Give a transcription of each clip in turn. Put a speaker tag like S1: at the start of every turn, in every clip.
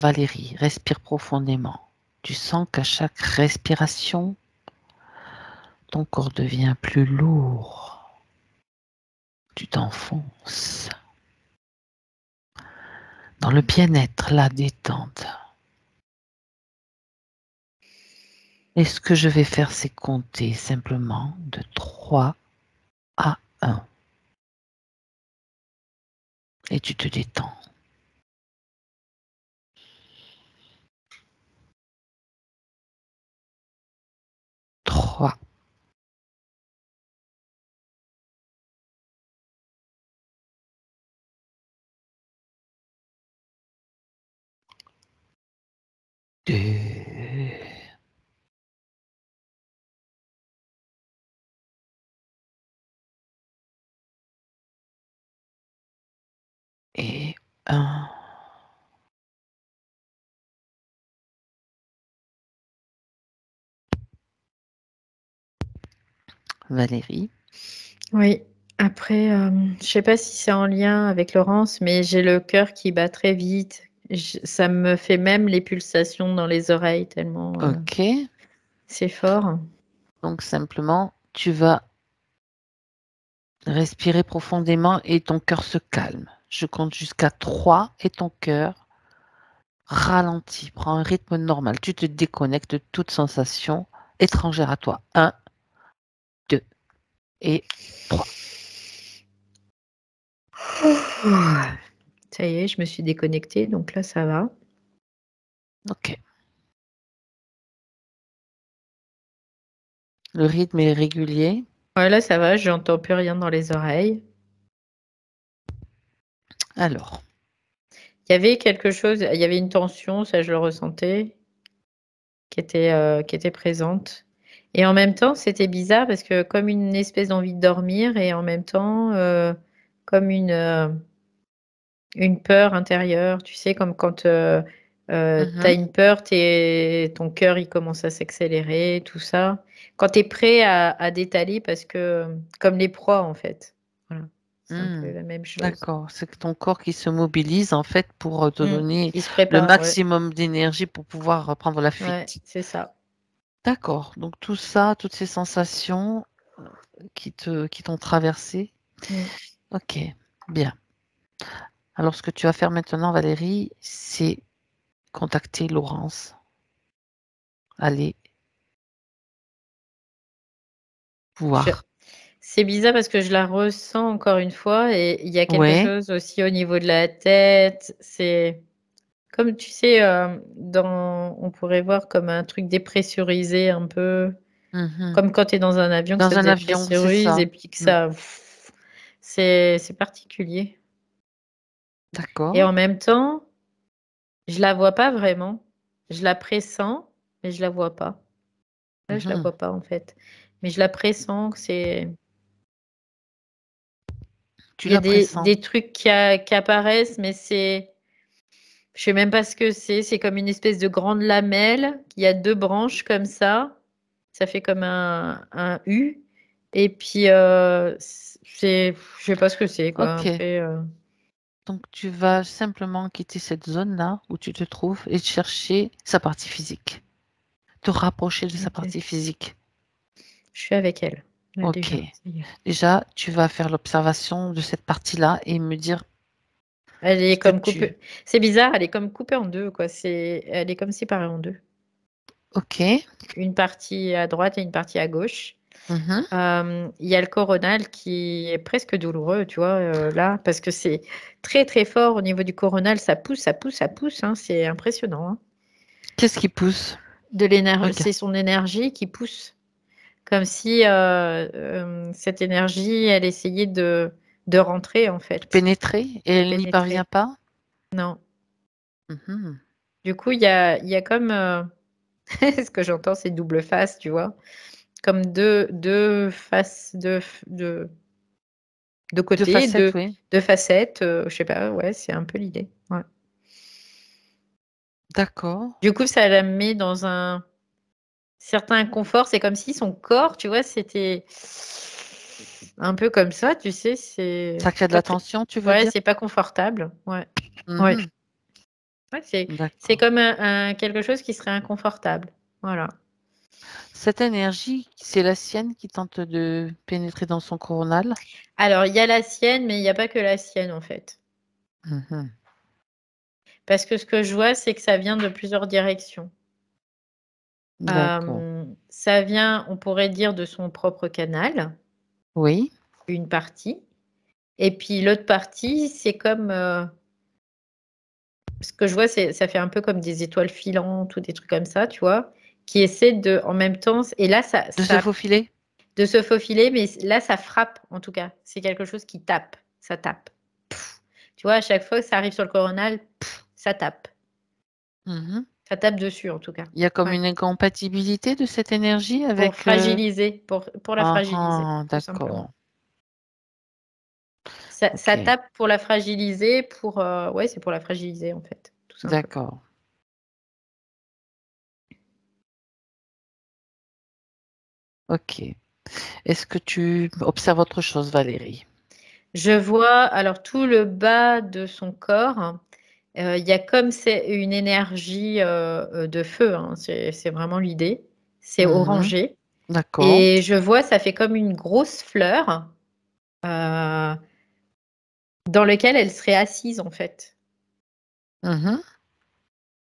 S1: Valérie, respire profondément. Tu sens qu'à chaque respiration, ton corps devient plus lourd. Tu t'enfonces dans le bien-être, la détente. Et ce que je vais faire, c'est compter simplement de 3 à 1. Et tu te détends. 3, 2, et 1. Valérie?
S2: Oui. Après, je sais pas si c'est en lien avec Laurence, mais j'ai le cœur qui bat très vite. Ça me fait même les pulsations dans les oreilles tellement
S1: Ok.
S2: c'est fort.
S1: Donc simplement, tu vas respirer profondément et ton cœur se calme. Je compte jusqu'à 3 et ton cœur ralentit, prend un rythme normal. Tu te déconnectes de toute sensation étrangère à toi. 1, 2 et 3.
S2: Ça y est, je me suis déconnectée, donc là, ça va.
S1: Ok. Le rythme est régulier.
S2: Ouais, là, ça va, j'entends plus rien dans les oreilles.
S1: Alors,
S2: Il y avait quelque chose, il y avait une tension, ça je le ressentais, qui était présente. Et en même temps, c'était bizarre parce que comme une espèce d'envie de dormir et en même temps, comme une peur intérieure, tu sais, comme quand tu as une peur, ton cœur il commence à s'accélérer, tout ça. Quand tu es prêt à détaler parce que, comme les proies en fait. Voilà, c'est un peu la même chose.
S1: d'accord. C'est que ton corps qui se mobilise en fait pour te donner
S2: Qui se
S1: le
S2: prépare, ouais.
S1: maximum d'énergie pour pouvoir prendre la
S2: Ouais,
S1: fuite.
S2: c'est ça.
S1: D'accord. Donc tout ça, toutes ces sensations qui t'ont traversé.
S2: Mm.
S1: Ok, bien. Alors ce que tu vas faire maintenant, Valérie, c'est contacter Laurence. Aller
S2: Je-
S1: voir.
S2: C'est bizarre parce que je la ressens encore une fois et il y a quelque
S1: Ouais.
S2: chose aussi au niveau de la tête. C'est comme tu sais, on pourrait voir comme un truc dépressurisé un peu,
S1: Mhm.
S2: comme quand tu es dans un avion que ça
S1: Dans
S2: se
S1: un avion, c'est
S2: dépressurise
S1: ça.
S2: et puis que
S1: Mm.
S2: ça, c'est particulier. Et
S1: D'accord.
S2: en même temps, je la vois pas vraiment. Je la pressens, mais je la vois pas. Là, je la
S1: Mhm.
S2: vois pas en fait, mais je la pressens. Que c'est
S1: Tu
S2: Il y a
S1: la pressens.
S2: des trucs qui apparaissent, mais je sais même pas ce que c'est. C'est comme une espèce de grande lamelle. Il y a deux branches comme ça. Ça fait comme un U. Et puis, je sais pas ce que c'est, quoi.
S1: Ok.
S2: Après,
S1: Donc tu vas simplement quitter cette zone-là où tu te trouves et chercher sa partie physique. Te rapprocher de sa
S2: ok.
S1: partie physique.
S2: Je suis avec elle, là,
S1: Ok.
S2: déjà. Ça y est.
S1: Déjà, tu vas faire l'observation de cette partie-là et me dire
S2: Elle
S1: ce
S2: est
S1: que
S2: comme
S1: tu...
S2: coupée. C'est bizarre, elle est comme coupée en deux, quoi. Elle est comme séparée en deux.
S1: Ok.
S2: Une partie à droite et une partie à gauche.
S1: Mhm.
S2: Il y a le coronal qui est presque douloureux, tu vois, là, parce que c'est très très fort au niveau du coronal, ça pousse, ça pousse, ça pousse, hein, c'est impressionnant, hein.
S1: Qu'est-ce qui pousse?
S2: De l'énergie,
S1: Regarde.
S2: c'est son énergie qui pousse, comme si cette énergie, elle essayait de rentrer en fait,
S1: Pénétrer et
S2: de
S1: elle n'y parvient
S2: pénétrer.
S1: pas?
S2: Non.
S1: Mhm.
S2: Du coup, il y a comme, ce que j'entends, c'est double face, tu vois, comme deux faces de
S1: Deux
S2: côté,
S1: facettes, oui.
S2: deux facettes, je sais pas, ouais, c'est un peu l'idée. Ouais.
S1: D'accord.
S2: Du coup, ça la met dans un certain confort. C'est comme si son corps, tu vois, c'était un peu comme ça, tu sais,
S1: Ça crée
S2: c'est
S1: de la
S2: pas très,
S1: tension, tu veux
S2: ouais,
S1: dire?
S2: c'est pas confortable. Ouais, ouais.
S1: Mhm.
S2: Ouais, c'est
S1: D'accord.
S2: comme quelque chose qui serait inconfortable. Voilà.
S1: Cette énergie, c'est la sienne qui tente de pénétrer dans son coronal?
S2: Alors, il y a la sienne, mais il n'y a pas que la sienne, en fait.
S1: Mmh.
S2: Parce que ce que je vois, c'est que ça vient de plusieurs directions.
S1: D'accord.
S2: Ça vient, on pourrait dire, de son propre canal,
S1: Oui.
S2: une partie. Et puis l'autre partie, c'est comme, ce que je vois, ça fait un peu comme des étoiles filantes ou des trucs comme ça, tu vois? Qui essaient de en même temps et là,
S1: De se faufiler?
S2: de se faufiler, mais là, ça frappe, en tout cas. C'est quelque chose qui tape, ça tape. Pff. Tu vois, à chaque fois que ça arrive sur le coronal, ça tape.
S1: Mmh.
S2: Ça tape dessus, en tout cas.
S1: Il y a comme
S2: Ouais.
S1: une incompatibilité de cette énergie
S2: Pour
S1: avec,
S2: fragiliser, pour la
S1: ah
S2: fragiliser,
S1: ah,
S2: tout simplement.
S1: d'accord.
S2: Ça
S1: OK,
S2: tape pour la fragiliser, ouais, c'est pour la fragiliser, en fait, tout simplement.
S1: d'accord. OK. Est-ce que tu observes autre chose, Valérie?
S2: Je vois alors tout le bas de son corps, il y a comme c'est une énergie, de feu, hein, c'est vraiment l'idée. C'est
S1: Mmh.
S2: orangé
S1: D'accord.
S2: et je vois ça fait comme une grosse fleur, heu, dans lequel elle serait assise, en fait.
S1: Mmh.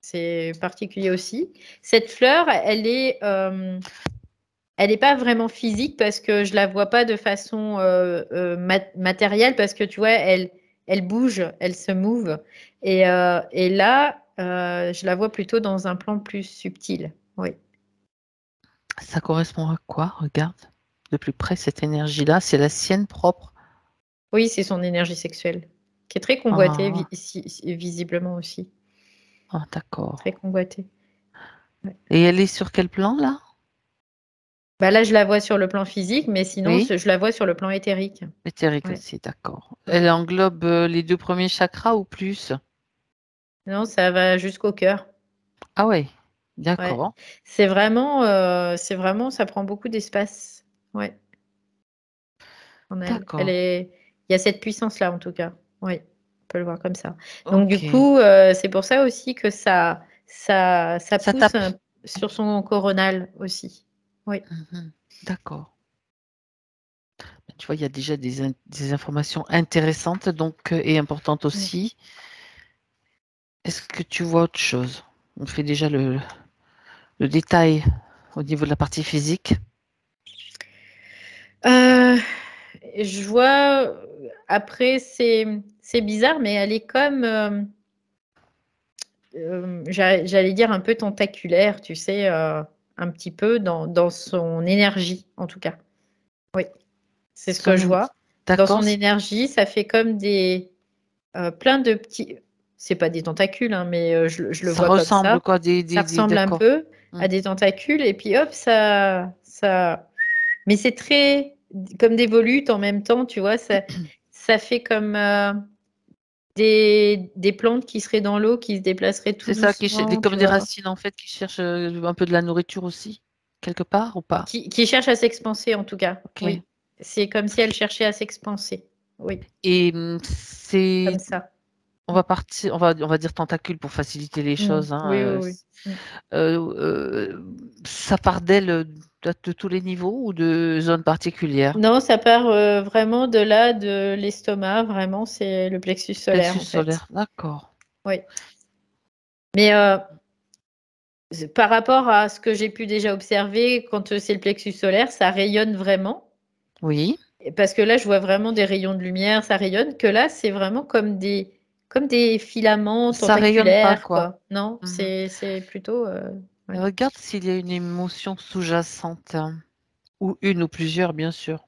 S2: C'est particulier aussi. Cette fleur, elle est pas vraiment physique parce que je la vois pas de façon, matérielle parce que tu vois, elle bouge, elle se move et là, je la vois plutôt dans un plan plus subtil. Oui.
S1: Ça correspond à quoi? Regarde de plus près cette énergie-là, c'est la sienne propre?
S2: Oui, c'est son énergie sexuelle qui est très convoitée
S1: Ah,
S2: visiblement aussi,
S1: ah
S2: très
S1: d'accord,
S2: convoitée. Ouais.
S1: et elle est sur quel plan là?
S2: Bah, là, je la vois sur le plan physique, mais sinon
S1: Oui?
S2: je la vois sur le plan éthérique.
S1: Éthérique
S2: Ouais.
S1: aussi, d'accord.
S2: Mmh.
S1: Elle englobe, les 2 premiers chakras ou plus?
S2: Non, ça va jusqu'au cœur.
S1: Ah ouais,
S2: Ouais.
S1: d'accord,
S2: C'est vraiment ça prend beaucoup d'espace. Ouais, en elle.
S1: d'accord.
S2: Il y a cette puissance-là, en tout cas. Oui, on peut le voir comme ça. Donc du
S1: OK.
S2: coup, c'est pour ça aussi que ça
S1: Ça
S2: pousse,
S1: tape?
S2: sur son coronal aussi. Oui.
S1: Mmh. D'accord. Tu vois, il y a déjà des informations intéressantes donc et importantes
S2: Mmh.
S1: aussi. Est-ce que tu vois autre chose? On fait déjà le détail au niveau de la partie physique.
S2: Heu, je vois, après c'est bizarre, mais elle est comme, j'allais dire un peu tentaculaire, tu sais, un petit peu dans son énergie, en tout cas. Oui, c'est ce que je
S1: Son
S2: vois. Dans
S1: d'accord,
S2: son énergie, ça fait comme plein de petits c'est pas des tentacules, hein, mais je le
S1: ça
S2: vois comme
S1: ressemble
S2: ça.
S1: quoi
S2: Ça
S1: des
S2: ressemble un
S1: d'accord.
S2: peu
S1: Mmh.
S2: à des tentacules et puis hop, ça mais c'est très comme des volutes en même temps, tu vois? Ça fait comme, des plantes qui seraient dans l'eau, qui se déplaceraient tout
S1: C'est ça qui ch des
S2: doucement,
S1: comme
S2: tu
S1: des
S2: vois?
S1: racines en fait qui cherchent, un peu de la nourriture aussi? Quelque part ou pas?
S2: Qui cherchent à s'expanser en tout cas,
S1: OK,
S2: oui. C'est comme si elles cherchaient à s'expanser. Oui,
S1: et c'est
S2: comme ça.
S1: on va dire tentacules pour faciliter les
S2: Mmh.
S1: choses, hein,
S2: Oui, oui, oui. Mmh.
S1: ça part d'elle, de tous les niveaux ou de zones particulières?
S2: Non, ça part, vraiment de là, de l'estomac, vraiment, c'est le plexus solaire,
S1: Plexus
S2: en fait.
S1: solaire, d'accord.
S2: Oui. Mais, par rapport à ce que j'ai pu déjà observer, quand, c'est le plexus solaire, ça rayonne vraiment
S1: Oui,
S2: et parce que là, je vois vraiment des rayons de lumière, ça rayonne, que là, c'est vraiment comme des filaments
S1: ça rayonne pas
S2: tentaculaires,
S1: quoi.
S2: quoi. Non,
S1: Mmh.
S2: c'est plutôt, ouais.
S1: Regarde s'il y a une émotion sous-jacente, hein, ou une ou plusieurs bien sûr.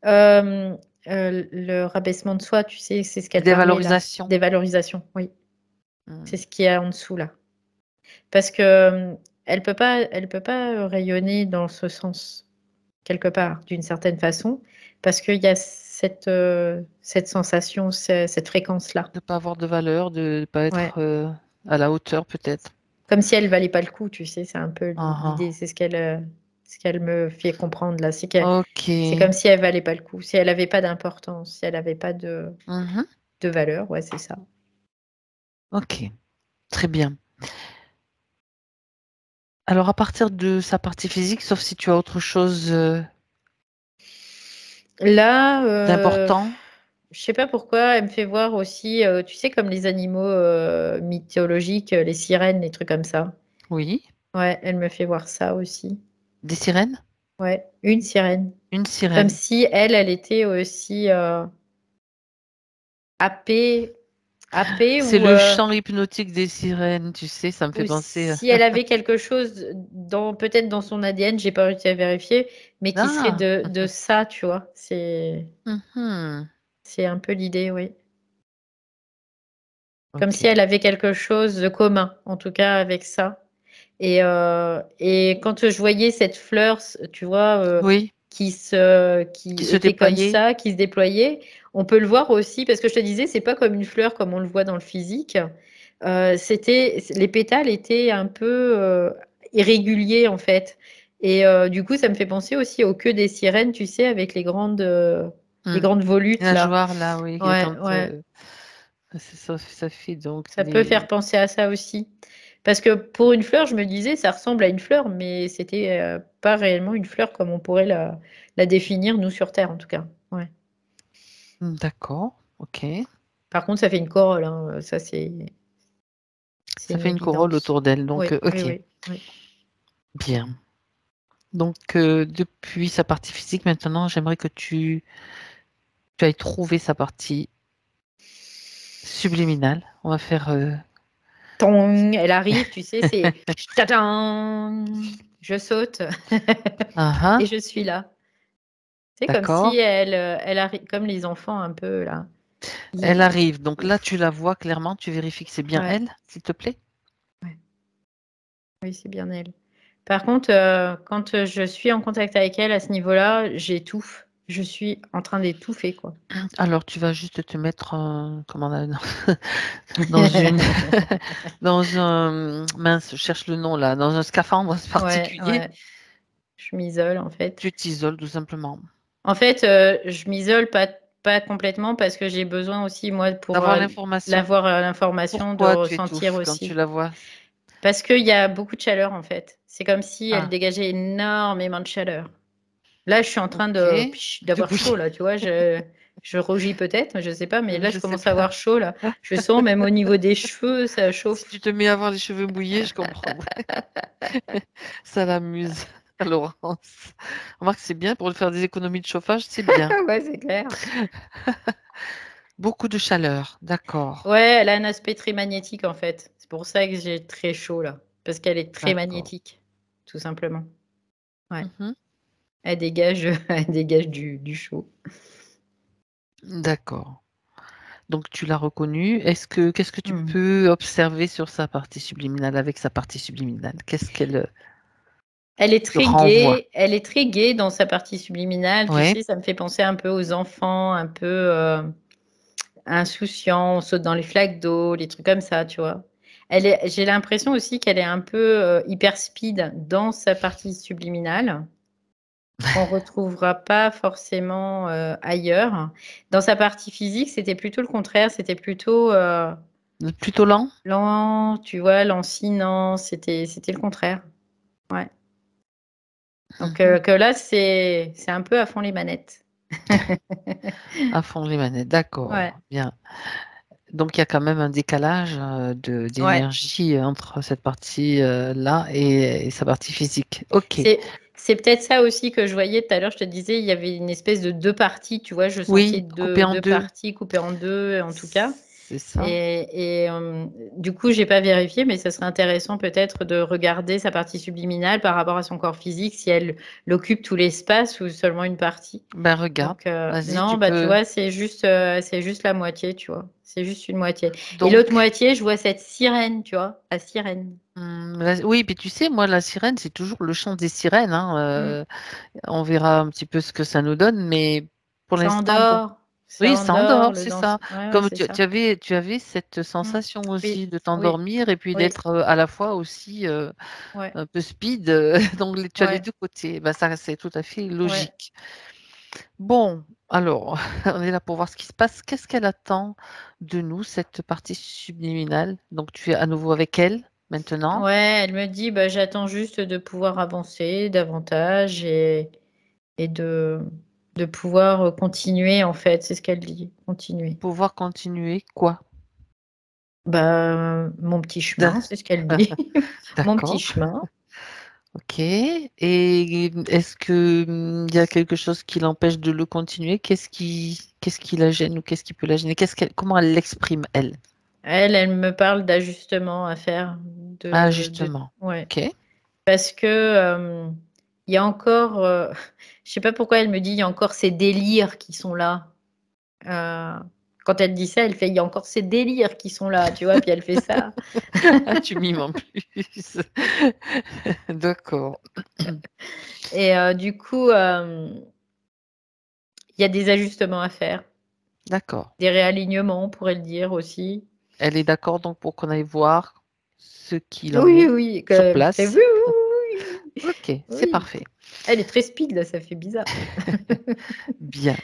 S2: Hem, le rabaissement de soi, tu sais, c'est ce qu'elle parlait là.
S1: Dévalorisation.
S2: Dévalorisation, oui.
S1: Mmh.
S2: C'est ce qu'il y a en dessous là. Parce que, elle peut pas, rayonner dans ce sens, quelque part, d'une certaine façon, parce qu'il y a cette sensation, cette fréquence-là.
S1: De pas avoir de valeur, de pas
S2: Ouais.
S1: être, à la hauteur peut-être.
S2: Comme si elle valait pas le coup, tu sais? C'est un peu
S1: Hein,
S2: l'idée,
S1: hein.
S2: c'est ce qu'elle me fait comprendre là. C'est
S1: OK.
S2: comme si elle valait pas le coup, si elle avait pas d'importance, si elle avait pas de
S1: Mmh.
S2: valeur, ouais, c'est ça.
S1: Ok, très bien. Alors, à partir de sa partie physique, sauf si tu as autre chose
S2: Là,
S1: d'important.
S2: je sais pas pourquoi, elle me fait voir aussi, tu sais, comme les animaux mythologiques, les sirènes, les trucs comme ça.
S1: Oui.
S2: Ouais, elle me fait voir ça aussi.
S1: Des sirènes?
S2: Ouais, une sirène.
S1: Une
S2: Comme
S1: sirène.
S2: si elle était aussi happée, happée
S1: C'est le chant hypnotique des sirènes, tu sais, ça me fait
S2: ou
S1: penser.
S2: si elle avait quelque chose dans, peut-être dans son ADN, j'ai pas réussi à vérifier, mais qui serait
S1: Ah,
S2: de ça, tu vois.
S1: mhm.
S2: C'est un peu l'idée, oui. Comme
S1: Ok.
S2: si elle avait quelque chose de commun, en tout cas avec ça. Et quand je voyais cette fleur, tu vois,
S1: Oui, qui
S2: qui
S1: se
S2: était comme
S1: déployait.
S2: ça, qui se déployait, on peut le voir aussi, parce que je te disais, c'est pas comme une fleur comme on le voit dans le physique. Les pétales étaient un peu irréguliers en fait. Et du coup, ça me fait penser aussi aux queues des sirènes, tu sais, avec les
S1: Hmm.
S2: grandes volutes là.
S1: Nageoire, là, oui,
S2: Ouais,
S1: quand
S2: ouais.
S1: ça fait donc
S2: Ça peut faire
S1: les.
S2: penser à ça aussi. Parce que pour une fleur, je me disais, ça ressemble à une fleur, mais c'était pas réellement une fleur comme on pourrait la définir, nous, sur Terre, en tout cas. Ouais.
S1: D'accord, ok.
S2: Par contre, ça fait une corolle, hein, ça, c'est
S1: Ça
S2: une
S1: fait une corolle
S2: évidence.
S1: autour d'elle, donc
S2: Oui, oui,
S1: ok,
S2: oui, oui.
S1: bien. Donc depuis sa partie physique, maintenant, j'aimerais que tu ailles trouver sa partie subliminale. On va faire.
S2: Tong, elle arrive, tu sais, c'est tadam, je saute
S1: Ah,
S2: et
S1: ah,
S2: je suis là. C'est comme
S1: d'accord.
S2: si elle arrive, comme les enfants un peu là.
S1: Elle
S2: Ils-
S1: arrive. Donc là, tu la vois clairement. Tu vérifies que c'est bien
S2: Ouais,
S1: elle, s'il te plaît.
S2: ouais. Oui, c'est bien elle. Par contre, quand je suis en contact avec elle à ce niveau-là, j'étouffe. Je suis en train d'étouffer, quoi.
S1: Alors, tu vas juste te mettre comment dans une dans un mince, je cherche le nom là, dans un scaphandre
S2: Ouais,
S1: particulier.
S2: ouais. Je m'isole, en fait.
S1: Tu t'isoles tout simplement.
S2: En fait, je m'isole pas complètement parce que j'ai besoin aussi, moi, pour
S1: D'avoir l'information.
S2: l'avoir l'information, de
S1: Pourquoi tu
S2: ressentir
S1: étouffes quand tu
S2: aussi.
S1: la vois?
S2: Parce qu'il y a beaucoup de chaleur, en fait. C'est comme si elle
S1: Ah,
S2: dégageait énormément de chaleur. Là, je suis en train
S1: ok. De
S2: d'avoir chaud,
S1: bouger.
S2: là, tu vois. Je rougis peut-être, je sais pas, mais là,
S1: Je
S2: je
S1: sais
S2: commence à
S1: pas.
S2: avoir chaud, là. Je sens même au niveau des cheveux, ça
S1: Si
S2: chauffe.
S1: tu te mets à avoir les cheveux mouillés, je comprends. Ça l'amuse, Laurence. Remarque, c'est bien pour faire des économies de chauffage, c'est bien.
S2: Ah ouais, c'est clair.
S1: Beaucoup de chaleur, d'accord.
S2: Ouais, elle a un aspect très magnétique, en fait. C'est pour ça que j'ai très chaud, là. Parce qu'elle est très
S1: D'accord.
S2: magnétique, tout simplement. Ouais.
S1: Mhm.
S2: Elle dégage, elle dégage du chaud.
S1: D'accord. Donc tu l'as reconnue. Qu'est-ce que tu
S2: Hmm.
S1: peux observer sur sa partie subliminale, avec sa partie subliminale? Qu'est-ce qu'elle te renvoie?
S2: Elle est très gaie dans sa partie subliminale. Tu
S1: Ouais,
S2: sais, ça me fait penser un peu aux enfants, un peu insouciants, on saute dans les flaques d'eau, les trucs comme ça, tu vois. J'ai l'impression aussi qu'elle est un peu hyper speed dans sa partie subliminale, qu'on retrouvera pas forcément ailleurs. Dans sa partie physique, c'était plutôt le contraire, c'était plutôt
S1: plutôt lent.
S2: lent, tu vois, lancinant, c'était le contraire. Ouais. Donc
S1: Mhm.
S2: que là, c'est un peu à fond les manettes.
S1: À fond les manettes,
S2: Ouais,
S1: d'accord. Bien. Donc il y a quand même un décalage
S2: ouais.
S1: d'énergie entre cette partie là et sa partie physique. Ok.
S2: C'est peut-être ça aussi que je voyais tout à l'heure. Je te disais, il y avait une espèce de deux parties, tu vois. Je sentais
S1: Oui, coupé en
S2: deux
S1: deux.
S2: parties coupées en deux, en tout cas.
S1: C'est ça.
S2: Du coup, j'ai pas vérifié, mais ça serait intéressant peut-être de regarder sa partie subliminale par rapport à son corps physique, si elle occupe tout l'espace ou seulement une partie.
S1: Ben regarde,
S2: Donc
S1: vas-y,
S2: non,
S1: tu
S2: bah tu
S1: peux.
S2: vois, c'est juste la moitié, tu vois. C'est juste une moitié. Et l'autre
S1: Donc,
S2: moitié, je vois cette sirène, tu vois, la sirène.
S1: oui, puis tu sais, moi, la sirène, c'est toujours le chant des sirènes, hein,
S2: Hmm.
S1: on verra un petit peu ce que ça nous donne, mais pour l'instant, bon.
S2: Ça
S1: Oui, ça
S2: endort
S1: endort,
S2: le
S1: c'est
S2: danse.
S1: ça.
S2: Ouais, ouais,
S1: Comme
S2: c'est ça.
S1: tu avais cette
S2: Hmm.
S1: sensation aussi
S2: Oui,
S1: de
S2: oui,
S1: t'endormir et puis
S2: oui,
S1: d'être à la fois aussi
S2: ouais,
S1: un peu speed. Donc, tu as les
S2: ouais,
S1: deux côtés. Ben, ça, c'est tout à fait
S2: ouais.
S1: logique. Bon, alors, on est là pour voir ce qui se passe. Qu'est-ce qu'elle attend de nous, cette partie subliminale? Donc, tu es à nouveau avec elle maintenant.
S2: Ouais, elle me dit, bah, j'attends juste de pouvoir avancer davantage et de pouvoir continuer, en fait, c'est ce qu'elle dit, continuer.
S1: Pouvoir continuer quoi?
S2: Bah, mon petit chemin,
S1: Da-
S2: c'est ce qu'elle dit. Mon petit
S1: D'accord,
S2: chemin.
S1: ok. Et est-ce que il y a quelque chose qui l'empêche de le continuer? Qu'est-ce qui la gêne ou qu'est-ce qui peut la gêner? Comment elle l'exprime, elle?
S2: Elle me parle d'ajustements à faire,
S1: Ah,
S2: de
S1: justement.
S2: ouais.
S1: Ok.
S2: Parce que, il y a encore, je sais pas pourquoi elle me dit: «Il y a encore ces délires qui sont là». Heu, Quand elle dit ça, elle fait: «Il y a encore ces délires qui sont là», tu vois? Puis elle fait ça
S1: Ah, tu mimes en plus. D'accord.
S2: et du coup, il y a des ajustements à faire,
S1: D'accord.
S2: des réalignements, on pourrait le dire aussi.
S1: Elle est d'accord donc pour qu'on aille voir ce qu'il en
S2: Oui,
S1: est
S2: oui,
S1: sur
S2: qu'elle fait: «Oui,
S1: place.
S2: oui, oui, oui,
S1: Ok,
S2: oui,
S1: c'est
S2: oui».
S1: parfait.
S2: Elle est très speed là, ça fait bizarre.
S1: Bien.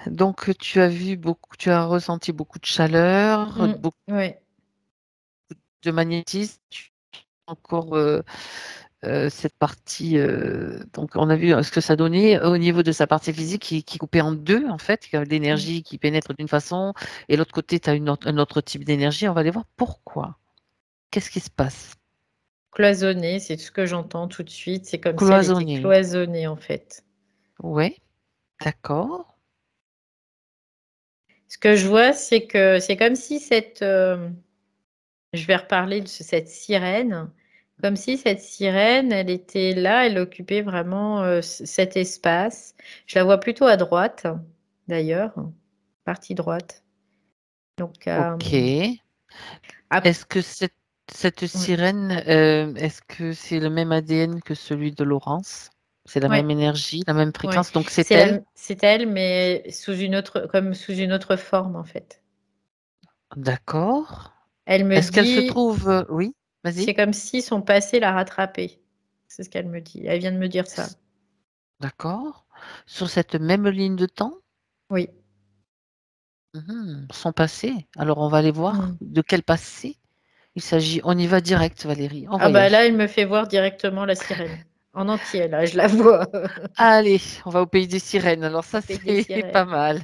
S1: Donc tu as ressenti beaucoup de chaleur, beaucoup
S2: Ouais.
S1: de magnétisme. Encore cette partie. Donc on a vu ce que ça donnait au niveau de sa partie physique qui coupait en deux en fait, qui a
S2: Mmh.
S1: l'énergie qui pénètre d'une façon et l'autre côté tu as un autre type d'énergie. On va aller voir pourquoi. Qu'est-ce qui se passe?
S2: Cloisonné, c'est tout ce que j'entends tout de suite. C'est comme si elle était
S1: Cloisonné.
S2: cloisonnée, en fait.
S1: Ouais, d'accord.
S2: Ce que je vois, c'est que c'est comme si je vais reparler de cette sirène, comme si cette sirène, elle était là, elle occupait vraiment, cet espace. Je la vois plutôt à droite, d'ailleurs, partie droite. Donc,
S1: Ok.
S2: ap
S1: Est-ce que cette
S2: ouais,
S1: sirène, est-ce que c'est le même ADN que celui de Laurence? C'est la même
S2: ouais,
S1: énergie, la même
S2: ouais.
S1: fréquence, donc c'est elle?
S2: C'est elle, mais sous une autre forme, en fait.
S1: D'accord.
S2: Elle me
S1: Est-ce qu'elle se
S2: dit
S1: trouve oui, vas-y.
S2: C'est comme si son passé l'a rattrapée. C'est ce qu'elle me dit. Elle vient de me dire ça.
S1: S D'accord. Sur cette même ligne de temps?
S2: Oui.
S1: Son passé. Alors on va aller voir
S2: Mmh.
S1: de quel passé il s'agit. On y va direct Valérie, en
S2: Ah bah là,
S1: voyage.
S2: elle me fait voir directement la sirène. En entier, là, je la vois
S1: Allez, on va au pays des sirènes, alors
S2: au
S1: ça
S2: pays des
S1: c'est pas
S2: sirènes.
S1: mal.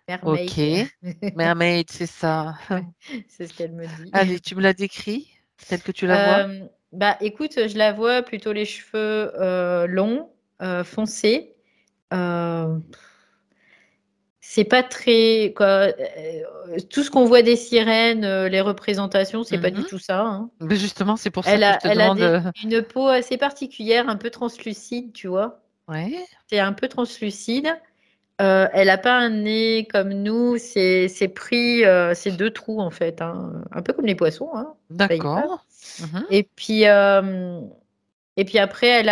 S2: Mermaid.
S1: OK. Mermaid, c'est ça.
S2: Ouais, c'est ce qu'elle me dit.
S1: Allez, tu me la décris telle que tu la vois?
S2: Bah, écoute, je la vois plutôt les cheveux, longs, foncés. Heu, c'est pas très quoi, tout ce qu'on voit des sirènes, les représentations, c'est pas du
S1: Mmh.
S2: tout ça, hein.
S1: Beh, justement, c'est pour ça que je te
S2: Elle a
S1: demande,
S2: des une peau assez particulière, un peu translucide, tu vois?
S1: ouais,
S2: C'est un peu translucide. Elle a pas un nez comme nous, c'est pris, c'est 2 trous en fait, hein, un peu comme les poissons, hein, d'ailleurs.
S1: d'accord. Mmh.
S2: Et puis, et puis après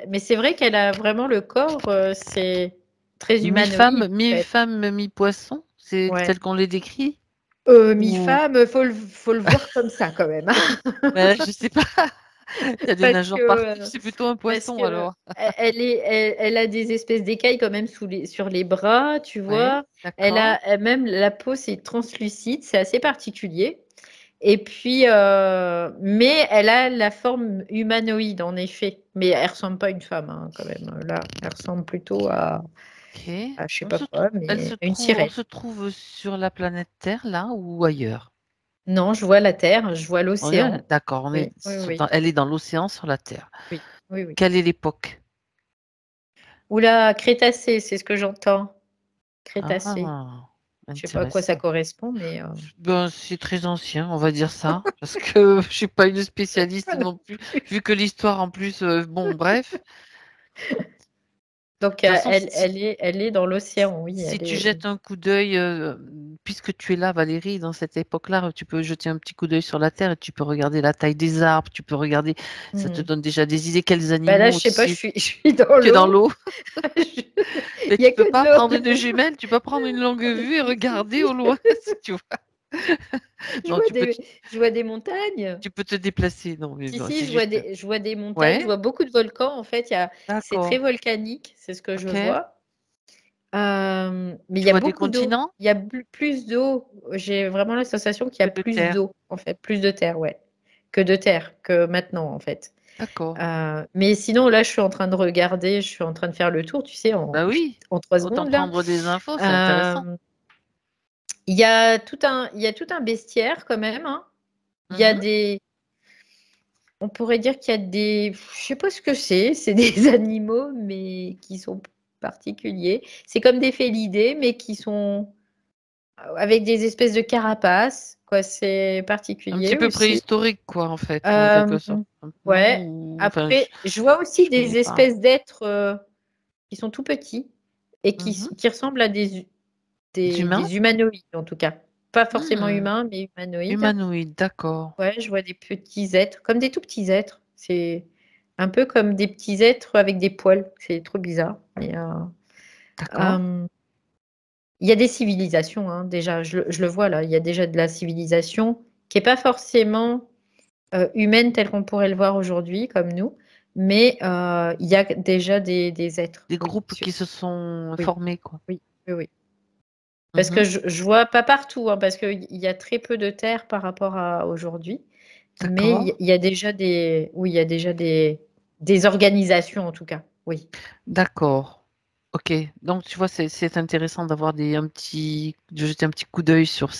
S2: mais c'est vrai qu'elle a vraiment le corps, c'est très humanoïde, en fait.
S1: Mi-femme, mi-poisson? C'est
S2: Ouais.
S1: tel qu'on les décrit? Ou
S2: Mi-femme, faut le voir comme ça quand même, hein.
S1: bah, je sais pas, il y a des
S2: Parce
S1: nageurs
S2: que,
S1: partout, c'est plutôt un
S2: parce
S1: poisson
S2: que
S1: alors.
S2: elle a des espèces d'écailles quand même sur les bras, tu
S1: Ouais,
S2: vois?
S1: d'accord.
S2: Même la peau, c'est translucide, c'est assez particulier et puis, mais elle a la forme humanoïde en effet, mais elle ressemble pas à une femme, hein, quand même, là. Elle ressemble plutôt
S1: OK.
S2: à je sais pas quoi, mais à une
S1: On
S2: sirène.
S1: se trouve sur la planète Terre là ou ailleurs?
S2: Non, je vois la terre, je vois
S1: On est
S2: l'océan.
S1: d'accord, on est
S2: Oui, oui, oui,
S1: elle est dans l'océan sur la Terre.
S2: oui, oui, oui.
S1: Quelle est l'époque?
S2: Ouh là, Crétacé, c'est ce que j'entends. Crétacé.
S1: Ah!
S2: Je sais pas à quoi ça
S1: Intéressant.
S2: correspond, mais
S1: Ben, c'est très ancien, on va dire ça, parce que je suis pas une spécialiste non plus, vu que l'histoire en plus, bon bref.
S2: donc
S1: De toute façon,
S2: elle est dans l'océan, oui,
S1: si
S2: elle
S1: tu
S2: est
S1: jettes un coup d'œil, puisque tu es là Valérie, dans cette époque-là, tu peux jeter un petit coup d'œil sur la terre et tu peux regarder la taille des arbres, tu peux regarder ça te
S2: mmh.
S1: donne déjà des idées, quels
S2: Bah, là,
S1: animaux
S2: je sais pas,
S1: aussi.
S2: je suis dans
S1: Tu es dans
S2: l'eau.
S1: l'eau,
S2: Je
S1: mais
S2: il y a
S1: tu peux
S2: que de
S1: pas
S2: l'eau.
S1: prendre une jumelle, tu peux prendre une longue vue et regarder au loin si tu vois?
S2: Je
S1: Non,
S2: vois je vois des montagnes.
S1: tu peux te déplacer. Non, mais
S2: Si,
S1: non,
S2: si,
S1: c'est juste.
S2: je vois des montagnes, je
S1: Ouais,
S2: vois beaucoup de volcans. En fait, c'est très
S1: d'accord.
S2: volcanique, c'est ce que je
S1: Ok.
S2: vois. Mais il
S1: Tu
S2: y a
S1: vois des
S2: beaucoup d'eau.
S1: continents
S2: Il y a plus d'eau. J'ai vraiment la sensation qu'il y
S1: que
S2: a
S1: de
S2: plus
S1: terre.
S2: d'eau, en fait, plus de terre, ouais, que de terre, que maintenant, en fait.
S1: D'accord.
S2: Mais sinon, là, je suis en train de regarder, je suis en train de faire le tour, tu sais,
S1: Bah oui,
S2: en 3
S1: autant
S2: secondes, là.
S1: prendre des infos, c'est intéressant.
S2: Euh, il y a tout un bestiaire quand même, hein. Il y a
S1: Mhm.
S2: des, on pourrait dire qu'il y a des, je sais pas ce que c'est des animaux, mais qui sont particuliers. C'est comme des félidés, mais qui sont avec des espèces de carapaces, quoi. C'est
S1: Un petit
S2: particulier
S1: peu
S2: aussi.
S1: préhistorique, quoi, en fait, en quelque
S2: Euh,
S1: sorte. Non,
S2: ouais.
S1: enfin,
S2: Après, je vois aussi
S1: je connais
S2: des
S1: pas.
S2: espèces d'êtres qui sont tout petits et
S1: Mhm.
S2: qui ressemblent à
S1: Des humains?
S2: des humanoïdes, en tout cas. Pas forcément
S1: Hmm.
S2: humains, mais humanoïdes.
S1: Humanoïdes, d'accord.
S2: Ouais, je vois des petits êtres, comme des tout petits êtres. C'est un peu comme des petits êtres avec des poils. C'est trop bizarre.
S1: D'accord.
S2: Euh, il y a des civilisations, hein, déjà. Je le vois là. Il y a déjà de la civilisation qui n'est pas forcément humaine telle qu'on pourrait le voir aujourd'hui, comme nous. Mais il y a déjà des êtres.
S1: Des
S2: Oui,
S1: groupes qui se sont
S2: oui,
S1: formés, quoi.
S2: oui, oui, oui. Parce que
S1: Mhm.
S2: je vois pas partout, hein, parce qu'il y a très peu de terre par rapport à aujourd'hui. Mais
S1: D'accord.
S2: il y a déjà oui, il y a déjà des organisations en tout cas. Oui.
S1: D'accord. Ok. Donc, tu vois, c'est intéressant d'avoir de jeter un petit coup d'œil sur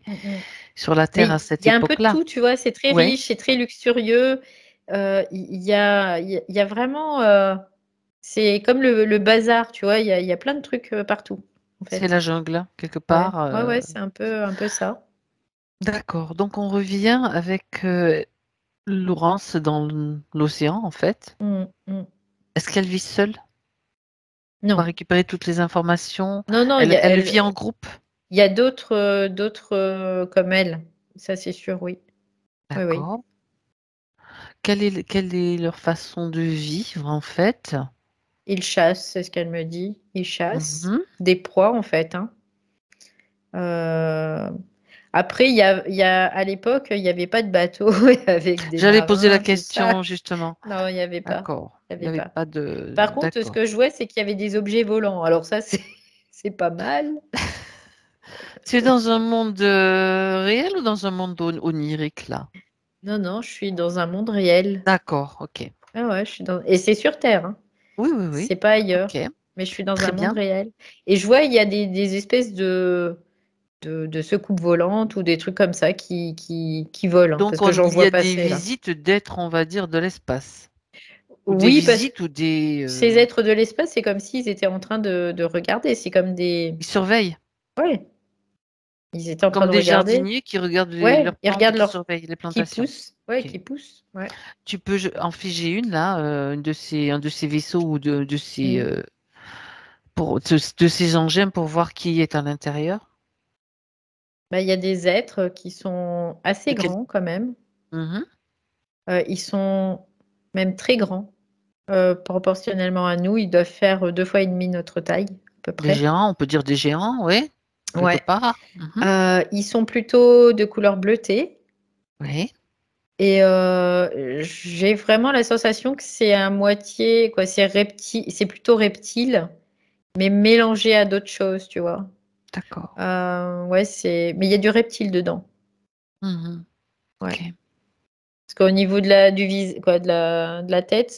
S2: Mm, mm.
S1: sur la Terre
S2: Mais
S1: à cette
S2: il y a un peu de
S1: époque-là.
S2: tout, tu vois. C'est très
S1: Ouais.
S2: riche, c'est très luxurieux. Il y a vraiment. C'est comme le bazar, tu vois. Il y a plein de trucs partout, en
S1: C'est la
S2: fait.
S1: jungle, hein, quelque
S2: Ouais,
S1: part.
S2: ouais, ouais, c'est un peu ça.
S1: D'accord. Donc, on revient avec Laurence dans l'océan, en fait.
S2: Mm, mm.
S1: Est-ce qu'elle vit seule?
S2: Non,
S1: Va récupérer toutes les informations.
S2: non, non.
S1: Elle vit en groupe.
S2: Il y a d'autres comme elle. Ça, c'est sûr, oui. Oui, oui.
S1: D'accord. Quelle est leur façon de vivre en fait?
S2: Ils chassent, c'est ce qu'elle me dit. Ils chassent
S1: Mhm.
S2: des proies, en fait, hein. Euh, Après, à l'époque, il n'y avait pas de bateau avec des
S1: J'allais poser la
S2: marins, tout ça.
S1: question justement.
S2: Non, il n'y avait pas.
S1: D'accord.
S2: Il y
S1: Il n'y
S2: avait
S1: avait
S2: pas.
S1: pas de.
S2: Par contre, ce
S1: D'accord.
S2: que je vois, c'est qu'il y avait des objets volants. Alors ça, c'est pas mal.
S1: Tu es dans un monde réel ou dans un monde onirique là?
S2: Non, non, je suis dans un monde réel.
S1: D'accord, ok.
S2: Ah ouais, je suis dans... Et c'est sur Terre, hein.
S1: Oui, oui, oui.
S2: C'est pas ailleurs.
S1: Ok.
S2: Mais je suis dans
S1: Très
S2: un monde
S1: bien.
S2: réel. Et je vois, il y a des espèces de secoupes volantes ou des trucs comme ça qui volent, hein, parce
S1: Donc
S2: que j'en
S1: il y
S2: vois
S1: a des
S2: passer là.
S1: visites d'êtres, on va dire, de l'espace. Ou des
S2: Oui, parce que
S1: visites ou des.
S2: ces êtres de l'espace, c'est comme s'ils étaient en train de regarder. C'est comme des...
S1: Ils surveillent.
S2: Ouais, ils étaient en train
S1: Comme
S2: de
S1: des
S2: regarder.
S1: jardiniers qui regardent
S2: Ouais,
S1: leurs
S2: ils
S1: plantes et
S2: regardent
S1: qui
S2: leur...
S1: surveillent les
S2: qui
S1: plantations.
S2: poussent. Ouais,
S1: Ok.
S2: qui poussent. Ouais.
S1: Tu peux en figer une là, un de ces vaisseaux ou de ces
S2: Mm.
S1: de ces engins pour voir qui est à l'intérieur.
S2: Bah, il y a des êtres qui sont assez
S1: De quel.
S2: grands quand même.
S1: Mhm.
S2: Ils sont même très grands. Proportionnellement à nous, ils doivent faire 2 fois et demi notre taille, à peu
S1: Des
S2: près.
S1: géants, on peut dire des géants, oui, quelque
S2: Ouais.
S1: part. Mhm.
S2: Ils sont plutôt de couleur bleutée.
S1: Oui.
S2: Et j'ai vraiment la sensation que c'est à moitié, quoi, c'est plutôt reptile, mais mélangé à d'autres choses, tu vois.
S1: D'accord.
S2: Ouais, mais il y a du reptile dedans.
S1: Mhm.
S2: Ouais.
S1: Ok.
S2: Parce qu'au niveau quoi, de la tête,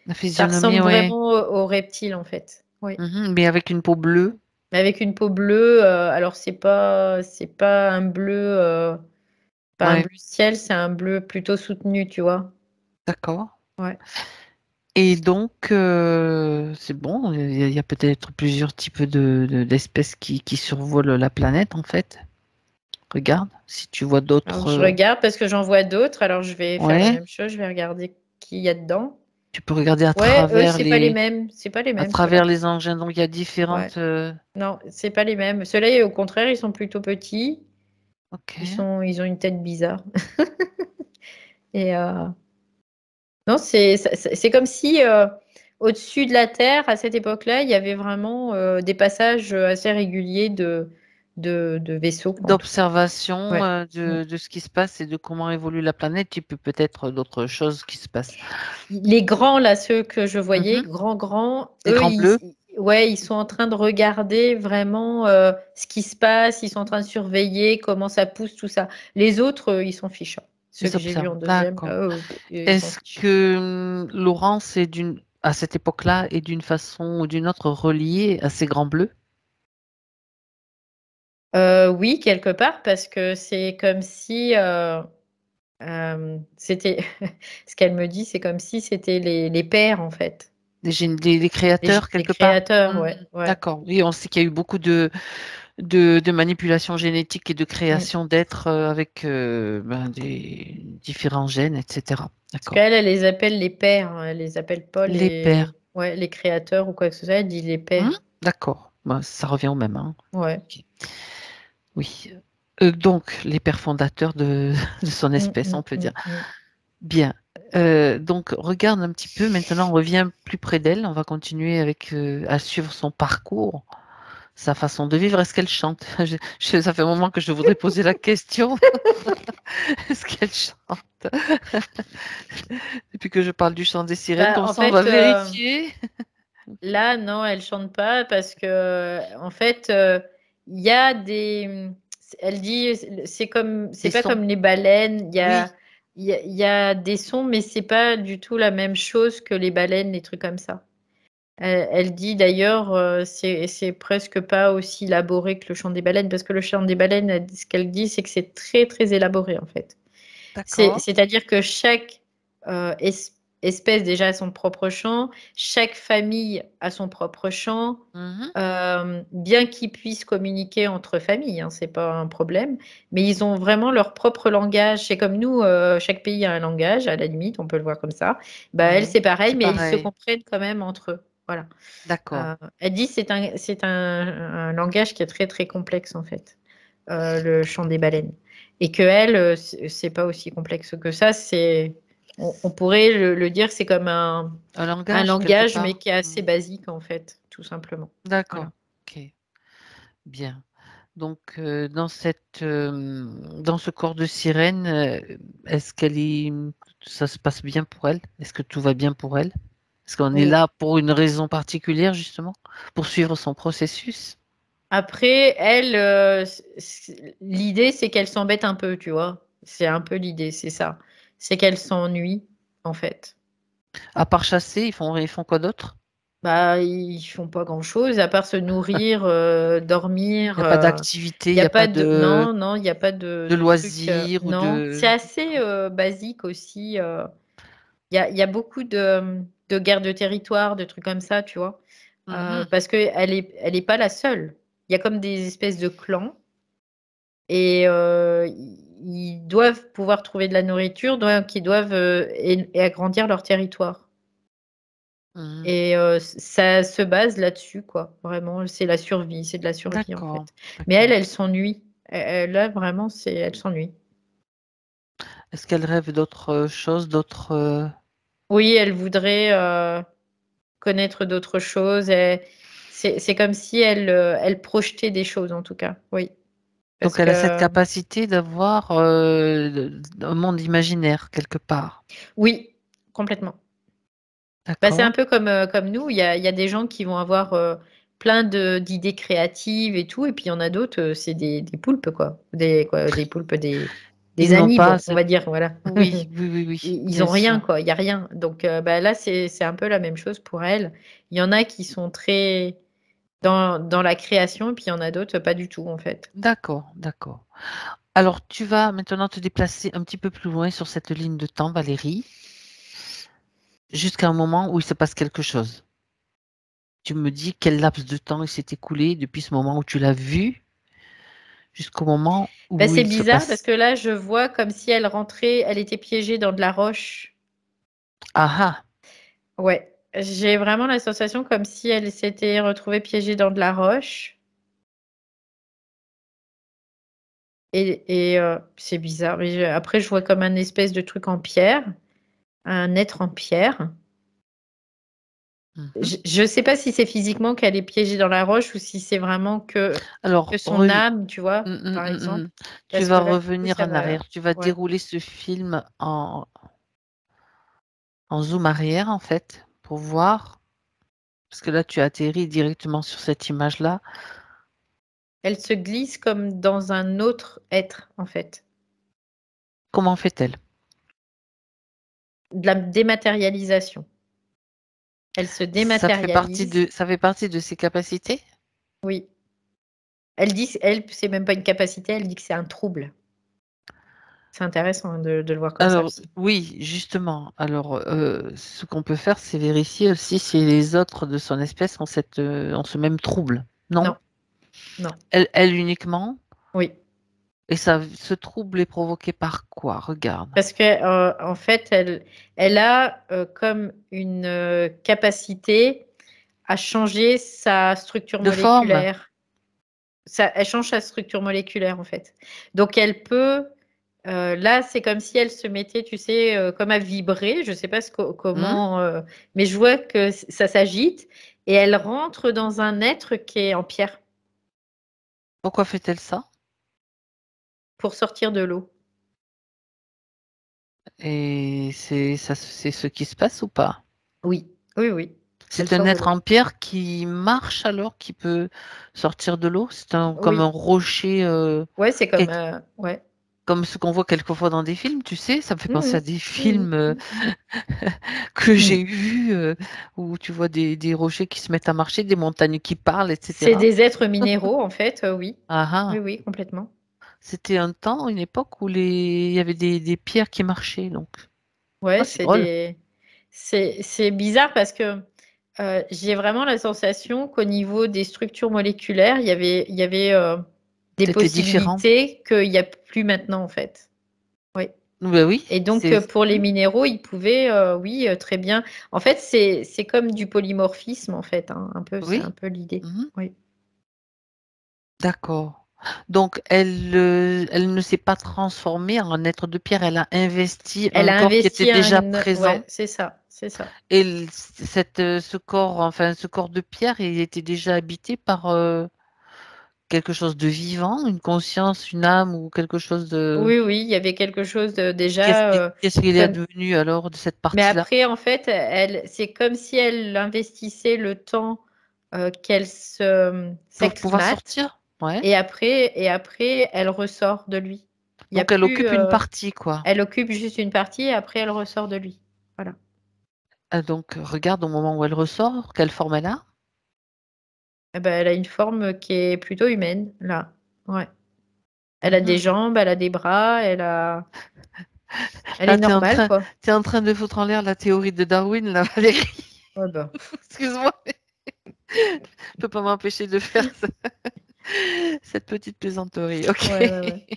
S1: La
S2: ça
S1: physionomie,
S2: ressemble
S1: oui.
S2: vraiment au reptile, en fait. Oui.
S1: Mhm. Mais avec une peau bleue.
S2: Mais avec une peau bleue, alors c'est pas un bleu, pas un
S1: Oui.
S2: bleu ciel, c'est un bleu plutôt soutenu, tu vois.
S1: D'accord.
S2: Ouais.
S1: Et donc, c'est bon, il y a peut-être plusieurs types d'espèces qui survolent la planète, en fait. Regarde, si tu vois
S2: Alors,
S1: d'autres.
S2: je regarde parce que j'en vois d'autres. Alors, je vais faire la
S1: Ouais,
S2: même chose. Je vais regarder qui y a dedans.
S1: tu peux regarder
S2: Ouais, eux, c'est pas les mêmes. C'est pas les
S1: à
S2: mêmes,
S1: travers
S2: ceux-là.
S1: les engins. Donc, il y a
S2: Ouais.
S1: différentes.
S2: Non, c'est pas les mêmes. Ceux-là, au contraire, ils sont plutôt petits.
S1: Ok.
S2: Ils ont une tête bizarre. Et non, c'est comme si au-dessus de la Terre, à cette époque-là, il y avait vraiment des passages assez réguliers de vaisseau, quoi, en tout cas.
S1: D'observation
S2: Ouais.
S1: de ce qui se passe et de comment évolue la planète, et puis peut-être d'autres choses qui se passent.
S2: Les grands, là, ceux que je voyais,
S1: Mhm.
S2: grands,
S1: Les
S2: eux,
S1: grands bleus,
S2: ouais, ils sont en train de regarder vraiment ce qui se passe, ils sont en train de surveiller comment ça pousse, tout ça. Les autres, ils s'en fichent, hein. Ceux
S1: ils
S2: que j'ai vus
S1: observent.
S2: en deuxième,
S1: D'accord.
S2: ils s'en
S1: Est-ce
S2: fichent.
S1: que Laurence est à cette époque-là est d'une façon ou d'une autre reliée à ces grands bleus?
S2: Oui, quelque part, parce que c'est comme si c'était ce qu'elle me dit, c'est comme si c'était les pères, en fait.
S1: Les créateurs,
S2: Les
S1: quelque part?
S2: créateurs,
S1: Hmm,
S2: ouais, ouais.
S1: d'accord. Oui, on sait qu'il y a eu beaucoup de manipulation génétique et de
S2: Mm.
S1: création d'êtres avec des différents gènes, etc.
S2: Parce
S1: D'accord.
S2: qu'elle, elle les appelle les pères, hein. Elle les appelle pas
S1: Les pères.
S2: ouais, les créateurs ou quoi que ce soit. Elle dit les
S1: Hmm,
S2: pères.
S1: d'accord. Bah, ça revient au même, hein.
S2: Ouais.
S1: Ok. Oui. Donc, les pères fondateurs de son
S2: Mm,
S1: espèce,
S2: mm,
S1: on peut
S2: mm,
S1: dire.
S2: mm.
S1: Bien. Donc, regarde un petit peu. Maintenant, on revient plus près d'elle. On va continuer à suivre son parcours, sa façon de vivre. Est-ce qu'elle chante? Ça fait un moment que je voudrais poser la question. Est-ce qu'elle chante? Depuis que je parle du chant des sirènes,
S2: Bah,
S1: comme
S2: en
S1: ça, on va
S2: fait,
S1: vérifier.
S2: là, non, elle chante pas parce que, en fait, il y a des. Elle dit, c'est
S1: Des
S2: pas
S1: sons.
S2: comme les baleines.
S1: Oui.
S2: Il y a des sons, mais c'est pas du tout la même chose que les baleines, les trucs comme ça. Elle dit d'ailleurs, c'est presque pas aussi élaboré que le chant des baleines, parce que le chant des baleines, ce qu'elle dit, c'est que c'est très, très élaboré, en fait.
S1: D'accord.
S2: C'est-à-dire que chaque espèce déjà a son propre chant, chaque famille a son propre chant,
S1: Mhm.
S2: bien qu'ils puissent communiquer entre familles, hein, c'est pas un problème, mais ils ont vraiment leur propre langage. C'est comme nous, chaque pays a un langage, à la limite, on peut le voir comme ça. Bah, elle,
S1: Oui.
S2: c'est pareil,
S1: C'est
S2: mais ils se
S1: pareil.
S2: comprennent quand même entre eux. Voilà.
S1: D'accord.
S2: Elle dit que c'est un langage qui est très très complexe en fait, le chant des baleines. Et que elle, c'est pas aussi complexe que ça. On pourrait le dire, c'est comme
S1: Un
S2: un
S1: langage, quelque
S2: langage, mais
S1: part.
S2: qui est assez
S1: Mhm.
S2: basique en fait, tout simplement.
S1: D'accord.
S2: Voilà.
S1: Ok. Bien. Donc, dans ce corps de sirène, est-ce ça se passe bien pour elle? Est-ce que tout va bien pour elle? Est-ce qu'on est
S2: Oh.
S1: là pour une raison particulière, justement, pour suivre son processus?
S2: Après, elle, l'idée, c'est qu'elle s'embête un peu, tu vois. C'est un peu l'idée, c'est ça. C'est qu'elle s'ennuie, en fait.
S1: À part chasser, ils font quoi d'autre?
S2: Bah, ils font pas grand-chose à part se nourrir,
S1: Il
S2: dormir.
S1: n'y a pas d'activité,
S2: Il
S1: il
S2: y
S1: n'y
S2: a
S1: a
S2: pas
S1: pas
S2: de non, non, il y a pas
S1: de
S2: de trucs,
S1: loisirs ou
S2: non. C'est
S1: de...
S2: assez, basique aussi, il y a beaucoup de guerres de territoire, de trucs comme ça, tu vois?
S1: Mhm.
S2: Parce elle est pas la seule. Il y a comme des espèces de clans et ils doivent pouvoir trouver de la nourriture, donc ils doivent, et agrandir leur territoire.
S1: Mhm.
S2: Et ça se base là-dessus, quoi. Vraiment, c'est la survie, c'est de la survie, en
S1: D'accord,
S2: fait. Mais elle,
S1: d'accord.
S2: elle s'ennuie. Là, vraiment, elle s'ennuie.
S1: Est-ce qu'elle rêve d'autres choses, d'autres...
S2: Oui, elle voudrait connaître d'autres choses. C'est comme si elle projetait des choses, en tout cas. Oui. Parce
S1: Donc, elle a cette
S2: que,
S1: capacité d'avoir un monde imaginaire, quelque part.
S2: oui, complètement. Bah, c'est un
S1: D'accord?
S2: peu comme nous. Il y a des gens qui vont avoir plein d'idées créatives et tout. Et puis, il y en a d'autres, c'est des poulpes, quoi. Des poulpes,
S1: Ils
S2: des
S1: n'ont
S2: anibes,
S1: pas
S2: on va
S1: cette...
S2: dire. Voilà.
S1: Oui, oui, oui, oui,
S2: Ils
S1: bien
S2: ont rien,
S1: sûr.
S2: quoi. Il y a rien. Donc, bah, là, c'est un peu la même chose pour elle. Il y en a qui sont très dans la création. Et puis, il y en a d'autres, pas du tout, en fait.
S1: D'accord, d'accord. Alors, tu vas maintenant te déplacer un petit peu plus loin sur cette ligne de temps, Valérie, jusqu'à un moment où il se passe quelque chose. Tu me dis quel laps de temps il s'est écoulé depuis ce moment où tu l'as vu jusqu'au moment
S2: Bah,
S1: où
S2: c'est
S1: il se
S2: bizarre parce
S1: passe.
S2: que là, je vois comme si elle rentrait, elle était piégée dans de la roche.
S1: Ah ah,
S2: Ouais, j'ai vraiment la sensation comme si elle s'était retrouvée piégée dans de la roche et c'est bizarre, mais après je vois comme un espèce de truc en pierre, un être en pierre
S1: Mhm.
S2: Je ne sais pas si c'est physiquement qu'elle est piégée dans la roche ou si c'est vraiment que
S1: Alors,
S2: son âme, tu vois,
S1: mm, mm,
S2: par
S1: mm,
S2: exemple.
S1: mm. Tu
S2: Parce
S1: vas
S2: que là, du coup,
S1: revenir
S2: ça
S1: en
S2: va.
S1: arrière. Tu vas
S2: Ouais.
S1: dérouler ce film en zoom arrière, en fait, pour voir. Parce que là, tu atterris directement sur cette image-là.
S2: Elle se glisse comme dans un autre être, en fait.
S1: Comment fait-elle?
S2: De la dématérialisation. Elle se dématérialise.
S1: Ça fait partie de ses capacités?
S2: Oui. Elle dit, elle, c'est même pas une capacité, elle dit que c'est un trouble. C'est intéressant hein, de le voir comme ça
S1: Alors,
S2: aussi.
S1: oui, justement. Alors, ce qu'on peut faire, c'est vérifier aussi si les autres de son espèce ont ce même trouble. Non?
S2: Non, non.
S1: Elle uniquement?
S2: Oui.
S1: Et ça, ce trouble est provoqué par quoi? Regarde.
S2: Parce que en fait, elle a comme une capacité à changer sa structure
S1: De forme?
S2: moléculaire. Elle change sa structure moléculaire en fait. Donc elle peut, là c'est comme si elle se mettait, tu sais, comme à vibrer, je ne sais pas
S1: Hmm.
S2: comment, mais je vois que ça s'agite et elle rentre dans un être qui est en pierre
S1: Pourquoi fait-elle ça?
S2: pour sortir de l'eau.
S1: Et c'est ce qui se passe ou pas?
S2: Oui, oui, oui, elle
S1: C'est un
S2: sort de
S1: être
S2: l'eau.
S1: en pierre qui marche alors, qui peut sortir de l'eau? C'est comme un
S2: Oui,
S1: rocher,
S2: ouais, c'est comme,
S1: quel-
S2: ouais.
S1: comme ce qu'on voit quelquefois dans des films, tu sais? Ça me fait penser à
S2: Mhm,
S1: des
S2: mhm,
S1: films
S2: mhm,
S1: que
S2: mhm.
S1: j'ai vus où tu vois des rochers qui se mettent à marcher, des montagnes qui parlent,
S2: C'est
S1: etc.
S2: des êtres minéraux en fait, oui.
S1: Ah
S2: Oui,
S1: ah.
S2: oui, complètement.
S1: C'était un temps, une époque où il y avait des pierres qui marchaient, donc. Ah,
S2: Ouais,
S1: c'est drôle.
S2: c'est bizarre parce que j'ai vraiment la sensation qu'au niveau des structures moléculaires, il y avait des
S1: C'était différent.
S2: possibilités qu'il n'y a plus maintenant en fait. Oui.
S1: Ben oui,
S2: Et donc pour les minéraux, ils pouvaient, oui, très bien. En fait, c'est comme du polymorphisme en fait, hein, un peu, c'est un
S1: oui.
S2: peu l'idée.
S1: Mhm.
S2: Oui.
S1: D'accord. Donc, elle ne s'est pas transformée en être de pierre, elle a investi
S2: Elle
S1: un
S2: a
S1: corps qui était
S2: investi
S1: déjà
S2: ouais,
S1: présent.
S2: c'est ça, c'est ça.
S1: Et ce corps, enfin, ce corps de pierre, il était déjà habité par quelque chose de vivant, une conscience, une âme ou quelque chose de.
S2: Oui, oui, il y avait quelque chose déjà.
S1: Qu'est-ce qu'il est
S2: Comme...
S1: advenu alors de cette
S2: Mais
S1: partie-là
S2: après, en fait, c'est comme si elle investissait le temps qu'elle
S1: pour pouvoir
S2: s'acclimate
S1: sortir? Ouais.
S2: et après, elle ressort de lui. Il y a
S1: Donc, elle
S2: plus.
S1: occupe une partie, quoi.
S2: Elle occupe juste une partie et après, elle ressort de lui. Voilà.
S1: Ah, donc, regarde au moment où elle ressort, quelle forme elle a.
S2: Eh ben, elle a une forme qui est plutôt humaine, là. Ouais. Elle a des
S1: Mhm.
S2: jambes, elle a des bras, elle est
S1: Là,
S2: normale, quoi.
S1: t'es en train de foutre en l'air la théorie de Darwin, là, Valérie.
S2: Ouais, ben.
S1: Excuse-moi, mais je peux pas m'empêcher de faire cette petite plaisanterie. Ok.
S2: Ouais, ouais, ouais.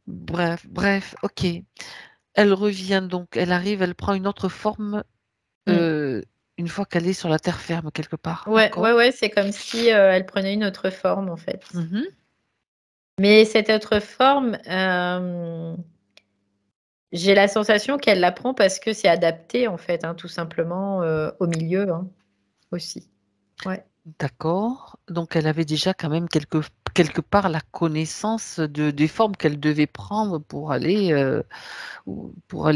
S1: Bref, ok. Elle revient donc, elle arrive, elle prend une autre forme
S2: Mm.
S1: euh, une fois qu'elle est sur la terre ferme quelque part.
S2: Ouais,
S1: D'accord.
S2: ouais, ouais, c'est comme si elle prenait une autre forme, en fait.
S1: Mhm.
S2: Mais cette autre forme, j'ai la sensation qu'elle la prend parce que c'est adapté, en fait, hein, tout simplement, au milieu, hein, aussi. Ouais.
S1: D'accord. Donc elle avait déjà quand même quelque part la connaissance des formes qu'elle devait prendre pour aller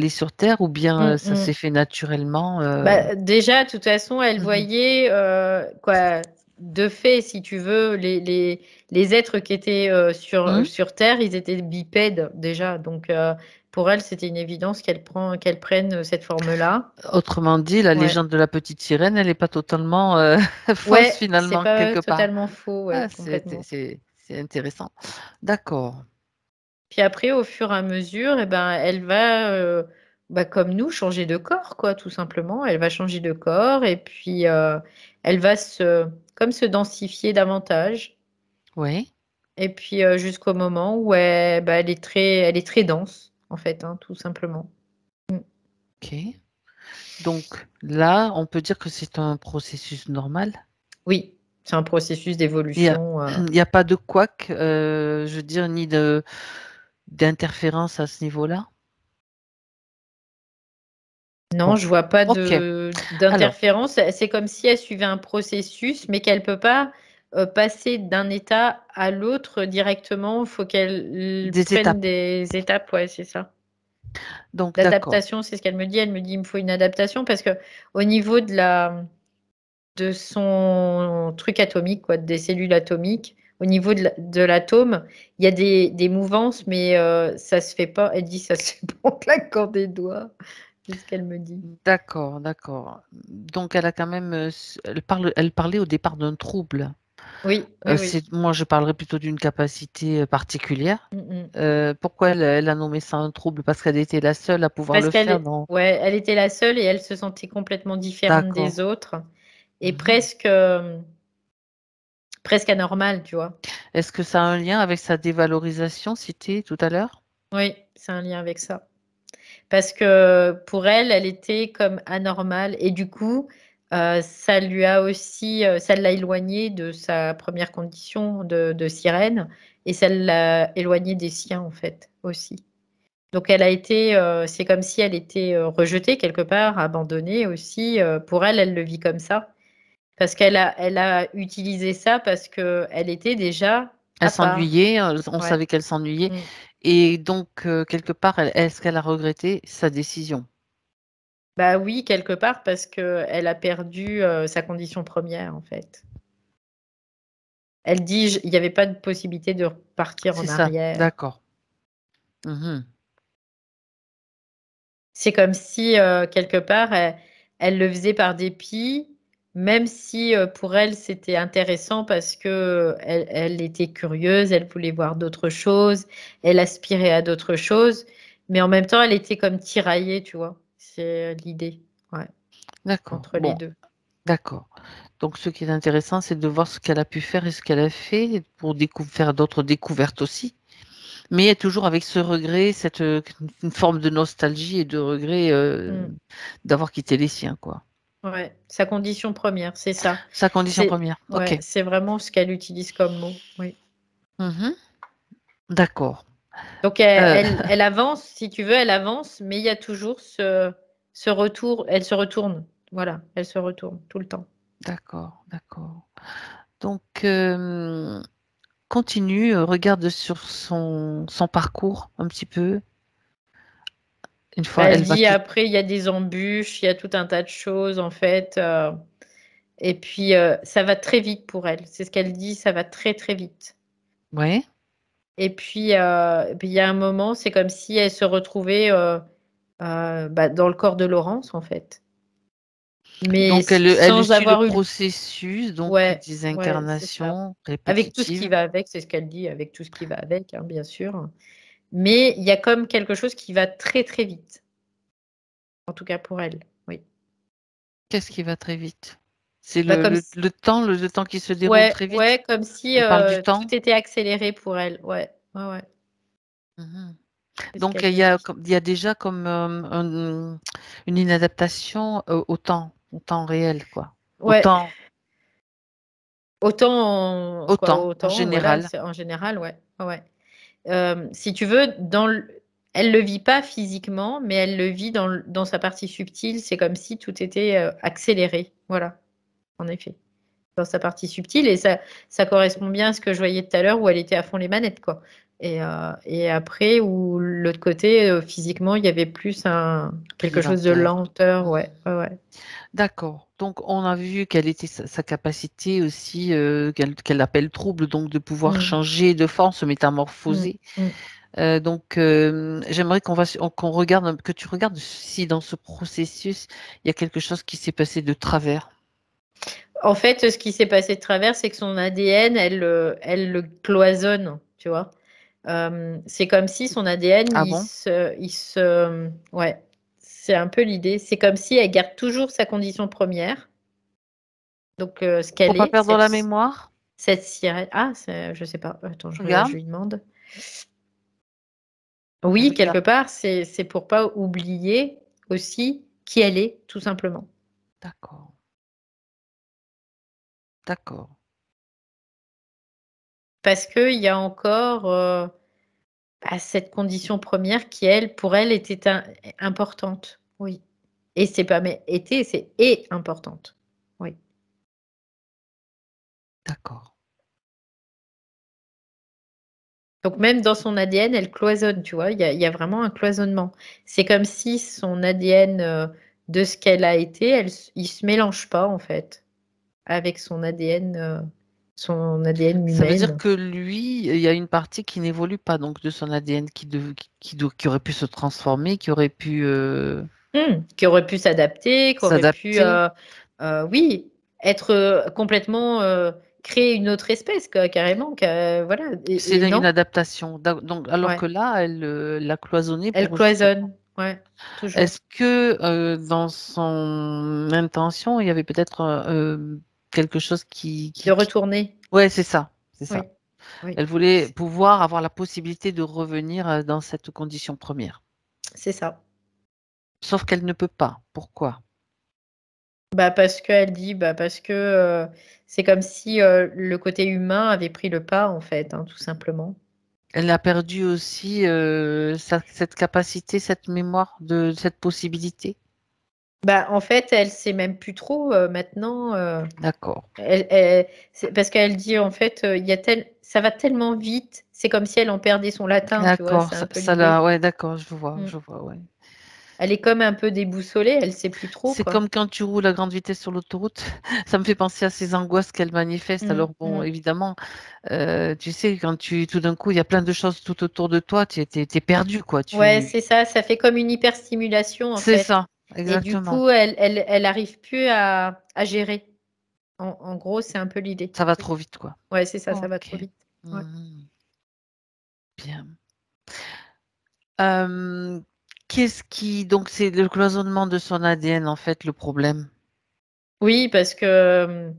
S1: sur Terre, ou bien
S2: Mm,
S1: ça
S2: mm.
S1: s'est fait naturellement.
S2: Bah, déjà, de toute façon, elle
S1: Mhm.
S2: voyait, quoi, de fait, si tu veux, les êtres qui étaient
S1: Mhm.
S2: sur Terre, ils étaient bipèdes déjà. Donc, pour elle, c'était une évidence qu'elle prenne cette forme-là.
S1: Autrement dit, la
S2: Ouais.
S1: légende de la petite sirène, elle n'est pas totalement fausse
S2: Ouais, c'est
S1: finalement,
S2: pas
S1: quelque part.
S2: totalement faux, ouais,
S1: Ah,
S2: complètement.
S1: c'est intéressant. D'accord.
S2: Puis après, au fur et à mesure, eh ben, elle va, bah, comme nous, changer de corps, quoi, tout simplement. Elle va changer de corps et puis elle va comme se densifier davantage.
S1: Oui.
S2: Et puis jusqu'au moment où bah, elle est très dense, en fait, hein, tout simplement. Mm.
S1: Ok. Donc là, on peut dire que c'est un processus normal.
S2: Oui, c'est un processus
S1: Il n'y a,
S2: d'évolution.
S1: il y a pas de couac, je veux dire, ni d'interférence à ce niveau-là.
S2: Non,
S1: Bon,
S2: je vois pas
S1: ok. Alors,
S2: d'interférence. C'est comme si elle suivait un processus, mais qu'elle peut pas passer d'un état à l'autre directement. Il faut qu'elle
S1: des
S2: prenne
S1: étapes.
S2: des étapes. Ouais, c'est ça.
S1: Donc, d'accord.
S2: L'adaptation, c'est ce qu'elle me dit. Elle me dit, il me faut une adaptation parce que au niveau de son truc atomique, quoi, des cellules atomiques, au niveau de l'atome, il y a des mouvances, mais ça se fait pas. Elle dit, ça se fait pas en claquant des doigts. C'est ce qu'elle me dit.
S1: D'accord, d'accord. Donc, elle a quand même, elle parlait au départ d'un trouble.
S2: Oui, oui, oui.
S1: Moi, je parlerais plutôt d'une capacité particulière.
S2: Mm, mm.
S1: Pourquoi elle a nommé ça un trouble? Parce qu'elle était la seule à pouvoir
S2: Parce
S1: le faire,
S2: qu'elle,
S1: non?
S2: ouais, elle était la seule et elle se sentait complètement différente
S1: D'accord.
S2: des autres et
S1: Mhm.
S2: presque anormale, tu vois.
S1: Est-ce que ça a un lien avec sa dévalorisation citée tout à l'heure?
S2: Oui, c'est un lien avec ça. Parce que pour elle, elle était comme anormale et du coup, ça lui a aussi, ça l'a éloignée de sa première condition de sirène et ça l'a éloignée des siens en fait aussi. Donc elle a été, c'est comme si elle était rejetée quelque part, abandonnée aussi. Pour elle, elle le vit comme ça parce elle a utilisé ça parce que elle était déjà
S1: Elle
S2: à part.
S1: s'ennuyait, on
S2: Ouais.
S1: savait qu'elle s'ennuyait.
S2: Mm.
S1: Et donc, quelque part, est-ce qu'elle a regretté sa décision?
S2: Bah oui, quelque part parce que elle a perdu sa condition première en fait. Elle dit, il n'y avait pas de possibilité de repartir en
S1: C'est ça,
S2: arrière.
S1: d'accord. Mhm.
S2: C'est comme si, quelque part, elle le faisait par dépit, même si pour elle, c'était intéressant parce que elle était curieuse, elle voulait voir d'autres choses, elle aspirait à d'autres choses, mais en même temps, elle était comme tiraillée, tu vois. C'est l'idée, ouais,
S1: D'accord.
S2: entre les
S1: Bon,
S2: deux.
S1: d'accord. Donc, ce qui est intéressant, c'est de voir ce qu'elle a pu faire et ce qu'elle a fait pour faire d'autres découvertes aussi. Mais toujours avec ce regret, une forme de nostalgie et de regret
S2: Mm.
S1: d'avoir quitté les siens, quoi.
S2: Ouais, sa condition première, c'est ça.
S1: Sa condition
S2: C'est
S1: première.
S2: ouais,
S1: Ok.
S2: c'est vraiment ce qu'elle utilise comme mot. Oui.
S1: Mhm. D'accord.
S2: Donc
S1: Euh,
S2: elle avance, si tu veux, elle avance, mais il y a toujours ce retour. Elle se retourne. Voilà, elle se retourne tout le temps.
S1: d'accord, d'accord. Donc, continue, regarde sur son parcours un petit peu. Une
S2: Bah,
S1: fois,
S2: elle
S1: elle va
S2: dit
S1: quitter.
S2: après, il y a des embûches, il y a tout un tas de choses en fait. Et puis ça va très vite pour elle. C'est ce qu'elle dit, ça va très très vite.
S1: Ouais.
S2: Et puis il y a un moment, c'est comme si elle se retrouvait bah, dans le corps de Laurence en fait. Mais
S1: Donc, elle
S2: sans
S1: suit le
S2: avoir eu.
S1: processus donc
S2: Ouais,
S1: des
S2: ouais, c'est ça.
S1: incarnations
S2: Avec tout ce qui
S1: répétitives.
S2: va avec, c'est ce qu'elle dit, avec tout ce qui va avec, hein, bien sûr. Mais il y a comme quelque chose qui va très très vite, en tout cas pour elle. Oui.
S1: Qu'est-ce qui va très vite? C'est
S2: Bah comme si-
S1: le temps qui se déroule
S2: ouais,
S1: très vite?
S2: ouais, comme si
S1: On parle du
S2: tout
S1: temps?
S2: était accéléré pour elle. Ouais, ouais, ouais.
S1: Mhm.
S2: C'est ce
S1: Donc,
S2: qu'elle me dit.
S1: il y a déjà comme une inadaptation au temps réel, quoi. Au
S2: Ouais,
S1: temps, en
S2: autant, voilà,
S1: général.
S2: en général, ouais, ouais. Ouais. Si tu veux, elle le vit pas physiquement, mais elle le vit dans sa partie subtile. C'est comme si tout était accéléré. Voilà, en effet. Dans sa partie subtile et ça correspond bien à ce que je voyais tout à l'heure où elle était à fond les manettes quoi. Et après où l'autre côté physiquement il y avait plus quelque
S1: Plus
S2: chose de
S1: lenteur.
S2: lenteur,
S1: Mhm.
S2: ouais, ouais, ouais.
S1: D'accord. Donc, on a vu quelle était sa capacité aussi, qu'elle appelle trouble, donc de pouvoir
S2: Mm,
S1: changer de forme, se
S2: mm,
S1: métamorphoser.
S2: mm.
S1: Donc, j'aimerais qu'on regarde, que tu regardes si dans ce processus, il y a quelque chose qui s'est passé de travers.
S2: En fait, ce qui s'est passé de travers, c'est que son ADN, elle le cloisonne, tu vois. C'est comme si son ADN,
S1: Ah bon?
S2: ouais, c'est un peu l'idée. C'est comme si elle garde toujours sa condition première, donc ce
S1: Pour
S2: qu'elle
S1: pas
S2: est,
S1: perdre la mémoire?
S2: cette sirène. Ah, je sais pas. Attends, je
S1: Regarde,
S2: lui demande.
S1: je
S2: Oui, quelque
S1: regarde.
S2: part, c'est pour pas oublier aussi qui elle est, tout simplement.
S1: D'accord, d'accord.
S2: Parce qu'il y a encore bah, cette condition première qui, elle, pour elle, était importante. Oui. Et c'est pas mais été, c'est et importante. Oui.
S1: D'accord.
S2: Donc même dans son ADN, elle cloisonne, tu vois? Il y a vraiment un cloisonnement. C'est comme si son ADN, de ce qu'elle a été, il se mélange pas, en fait, avec son ADN
S1: Ça veut dire
S2: humaine.
S1: que lui, il y a une partie qui n'évolue pas donc de son ADN qui aurait pu se transformer, qui aurait pu
S2: Qui aurait pu s'adapter, qui aurait pu,
S1: s'adapter.
S2: oui, être, complètement, créer une autre espèce quoi, carrément, voilà
S1: C'est
S2: et
S1: une
S2: non,
S1: adaptation. Donc, alors
S2: ouais,
S1: que là, elle l'a cloisonné
S2: elle
S1: pour justement.
S2: cloisonne, ouais, toujours.
S1: Est-ce que dans son intention, il y avait peut-être quelque chose
S2: De retourner,
S1: Ouais, c'est ça, c'est
S2: oui,
S1: ça.
S2: oui,
S1: Elle voulait pouvoir avoir la possibilité de revenir dans cette condition première.
S2: c'est ça.
S1: Sauf qu'elle ne peut pas. Pourquoi?
S2: Bah, parce qu'elle dit, bah, parce que, c'est comme si, le côté humain avait pris le pas, en fait, hein, tout simplement.
S1: Elle a perdu aussi cette capacité, cette mémoire de cette possibilité.
S2: Bah, en fait, elle sait même plus trop, maintenant,
S1: D'accord.
S2: c'est parce qu'elle dit, en fait, il y a ça va tellement vite, c'est comme si elle en perdait son latin, tu vois?
S1: D'accord.
S2: C'est un peu
S1: Ça l'a.
S2: l'idée.
S1: Ouais, d'accord,
S2: Mmh.
S1: je vois, ouais.
S2: Elle est comme un peu déboussolée, elle sait plus trop,
S1: C'est
S2: quoi.
S1: comme quand tu roules à grande vitesse sur l'autoroute. Ça me fait penser à ces angoisses qu'elle manifeste.
S2: Mmh,
S1: Alors bon,
S2: mmh.
S1: évidemment, tu sais, quand tout d'un coup, il y a plein de choses tout autour de toi, tu es perdu, quoi.
S2: Ouais, c'est ça, ça fait comme une hyperstimulation, en
S1: C'est
S2: fait
S1: ça,
S2: et du
S1: exactement.
S2: coup, elle arrive plus à gérer. En gros, c'est un peu l'idée.
S1: Ça va
S2: Oui.
S1: trop vite, quoi.
S2: Ouais, c'est ça va
S1: Ok.
S2: trop vite. Ouais.
S1: Mhm. Bien. Euh, qu'est-ce qui... Donc, c'est le cloisonnement de son ADN, en fait, le problème.
S2: Oui, parce que,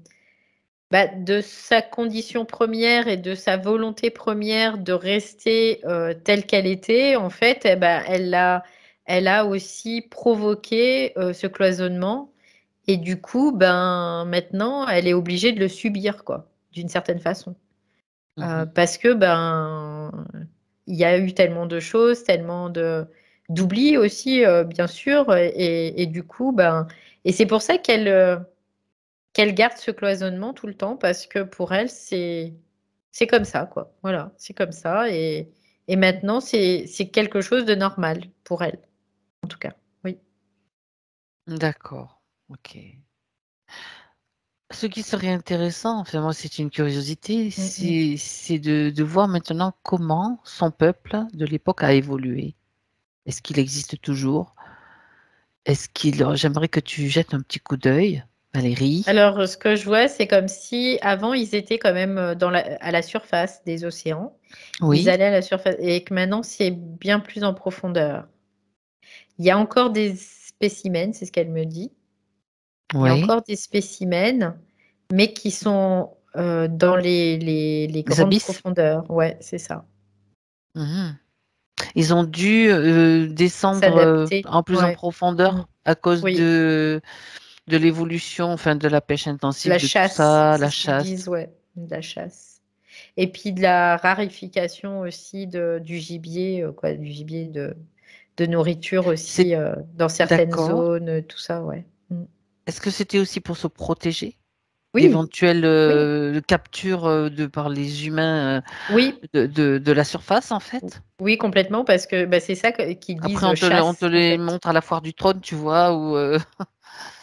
S2: bah, de sa condition première et de sa volonté première de rester, telle qu'elle était, en fait, eh bah, elle a aussi provoqué, ce cloisonnement et du coup, ben, maintenant, elle est obligée de le subir, quoi, d'une certaine façon.
S1: Mhm.
S2: Parce que, ben, il y a eu tellement de choses, tellement d'oubli aussi, bien sûr et du coup, ben et c'est pour ça qu'elle garde ce cloisonnement tout le temps parce que pour elle, c'est comme ça, quoi. Voilà, c'est comme ça et maintenant c'est quelque chose de normal pour elle, en tout cas. Oui.
S1: D'accord. Ok. Ce qui serait intéressant, enfin moi c'est une curiosité,
S2: Mmh mh.
S1: c'est de voir maintenant comment son peuple de l'époque a évolué. Est-ce qu'il existe toujours? J'aimerais que tu jettes un petit coup d'œil, Valérie.
S2: Alors, ce que je vois, c'est comme si avant ils étaient quand même, à la surface des océans. Ils
S1: Oui,
S2: allaient à la surface et que maintenant c'est bien plus en profondeur. Il y a encore des spécimens, c'est ce qu'elle me dit. Il y a
S1: oui.
S2: encore des spécimens, mais qui sont, dans les
S1: Les
S2: grandes
S1: abysses.
S2: profondeurs. Ouais, c'est ça.
S1: Mhm. Ils ont dû descendre
S2: S'adapter.
S1: en
S2: Ouais. Mmh.
S1: profondeur à cause
S2: Oui,
S1: de l'évolution, enfin de la pêche intensive,
S2: la
S1: de tout
S2: chasse,
S1: ça,
S2: c'est
S1: la
S2: ce qu'ils
S1: chasse.
S2: disent, ouais, de la chasse et puis de la raréfication aussi du gibier, quoi, du gibier de nourriture
S1: C'est
S2: aussi, dans certaines
S1: d'accord.
S2: zones, tout ça, ouais. Mmh.
S1: Est-ce que c'était aussi pour se protéger
S2: Oui,
S1: d'éventuelles
S2: oui,
S1: captures par les humains
S2: oui.
S1: de la surface, en
S2: Ou
S1: fait?
S2: oui, complètement, parce que, bah, c'est ça qu'ils
S1: Après,
S2: disent,
S1: on te
S2: chasse, en
S1: les
S2: fait.
S1: montre à la foire du trône, tu vois, ou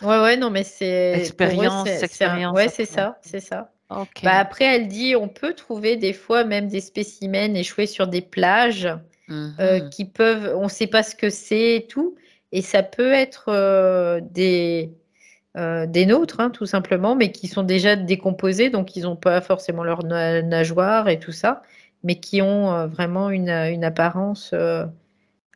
S2: Ouais, ouais, non, mais c'est pour eux, c'est un
S1: expérience
S2: ouais, c'est
S1: après.
S2: ça, c'est ça.
S1: Ok.
S2: Bah, après, elle dit: «On peut trouver des fois même des spécimens échoués sur des plages,
S1: Mhm.
S2: qui peuvent on ne sait pas ce que c'est et tout et ça peut être, des nôtres, hein, tout simplement, mais qui sont déjà décomposés, donc ils ont pas forcément leurs nageoires et tout ça, mais qui ont, vraiment une apparence,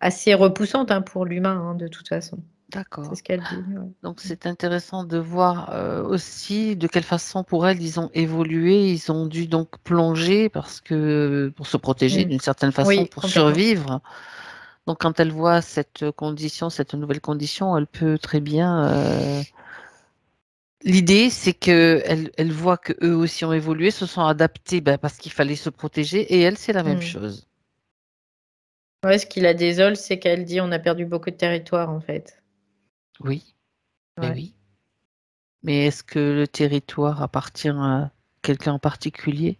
S2: assez repoussante, hein, pour l'humain, hein, de toute façon. C'est ce
S1: D'accord.
S2: qu'elle dit, ouais.
S1: Donc,
S2: Mmh.
S1: c'est intéressant de voir aussi de quelle façon pour elles ils ont évolué. Ils ont dû donc plonger parce que pour se protéger
S2: Mmh.
S1: d'une certaine façon,
S2: Oui,
S1: pour
S2: complètement.
S1: survivre. Donc, quand elle voit cette condition, cette nouvelle condition, elle peut très bien. L'idée, c'est que elle voit que eux aussi ont évolué, se sont adaptés ben, parce qu'il fallait se protéger, et elle, c'est la même
S2: Mmh.
S1: chose.
S2: Ouais, ce qui la désole, c'est qu'elle dit: «On a perdu beaucoup de territoire, en fait».
S1: Oui, mais
S2: Ouais.
S1: oui. Mais est-ce que le territoire appartient à quelqu'un en particulier?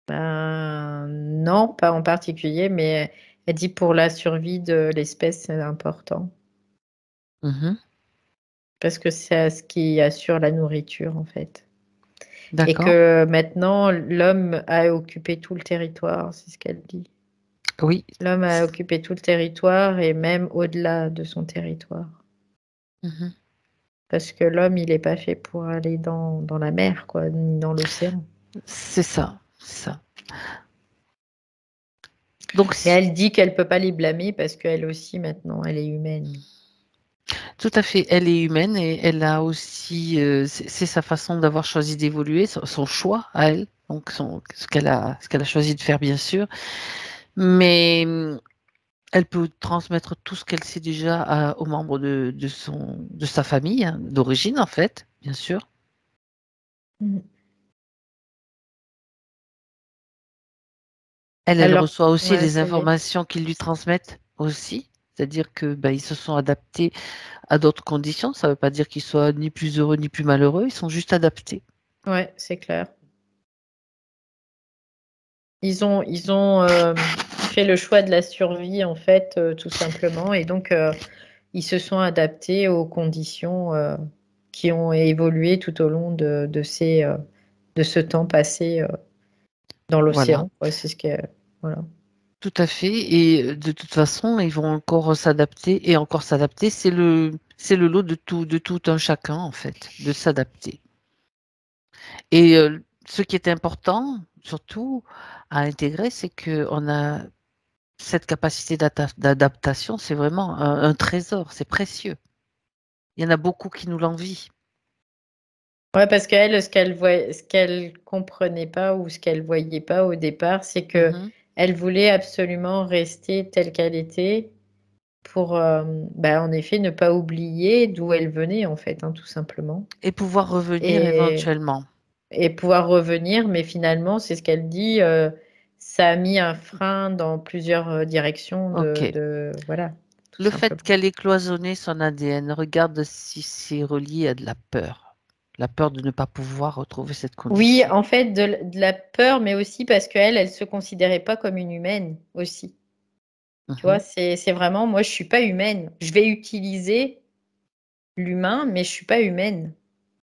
S2: Ben, non, pas en particulier, mais elle dit pour la survie de l'espèce, c'est important.
S1: Mhm.
S2: Parce que c'est ce qui assure la nourriture, en fait. Et
S1: D'accord.
S2: que maintenant, l'homme a occupé tout le territoire, c'est ce qu'elle dit.
S1: Oui.
S2: L'homme a occupé tout le territoire et même au-delà de son territoire.
S1: Mhm.
S2: Parce que l'homme, il n'est pas fait pour aller dans la mer, quoi, ni dans l'océan.
S1: C'est ça, c'est ça. Donc,
S2: Mais elle dit qu'elle peut pas les blâmer parce qu'elle aussi, maintenant, elle est humaine.
S1: tout à fait, elle est humaine et elle a aussi, c'est sa façon d'avoir choisi d'évoluer, son choix à elle, donc ce qu'elle a choisi de faire, bien sûr. Mais elle peut transmettre tout ce qu'elle sait déjà aux membres de sa famille, hein, d'origine, en fait, bien sûr.
S2: Mm.
S1: Elle
S2: Alors,
S1: reçoit aussi
S2: ouais,
S1: les
S2: ça y est.
S1: informations qu'ils lui transmettent aussi. C'est-à-dire que ben, ils se sont adaptés à d'autres conditions. Ça ne veut pas dire qu'ils soient ni plus heureux ni plus malheureux. Ils sont juste adaptés.
S2: Ouais, c'est clair. Ils ont fait le choix de la survie, en fait, tout simplement. Et donc, ils se sont adaptés aux conditions qui ont évolué tout au long de ce temps passé dans
S1: Voilà,
S2: l'océan, quoi. C'est ce que, voilà.
S1: tout à fait. Et de toute façon, ils vont encore s'adapter et encore s'adapter. C'est le lot de tout un chacun, en fait, de s'adapter. Et ce qui est important, surtout, à intégrer, c'est qu'on a cette capacité d'adaptation. C'est vraiment un trésor, c'est précieux. Il y en a beaucoup qui nous l'envient.
S2: Ouais, parce qu'elle, ce qu'elle comprenait pas ou ce qu'elle voyait pas au départ, c'est que
S1: Mhm.
S2: elle voulait absolument rester telle qu'elle était pour, bah, en effet, ne pas oublier d'où elle venait, en fait, hein, tout simplement.
S1: Et pouvoir revenir
S2: Et,
S1: éventuellement.
S2: et pouvoir revenir, mais finalement, c'est ce qu'elle dit, ça a mis un frein dans plusieurs directions
S1: OK.
S2: voilà, tout
S1: Le fait
S2: simplement.
S1: qu'elle ait cloisonné son ADN, regarde si c'est relié à de la peur. La peur de ne pas pouvoir retrouver cette
S2: Oui,
S1: condition.
S2: en fait, de la peur, mais aussi parce qu'elle, elle se considérait pas comme une humaine aussi. Tu vois,
S1: Mhm.
S2: c'est vraiment, moi, je suis pas humaine. Je vais utiliser l'humain, mais je suis pas humaine.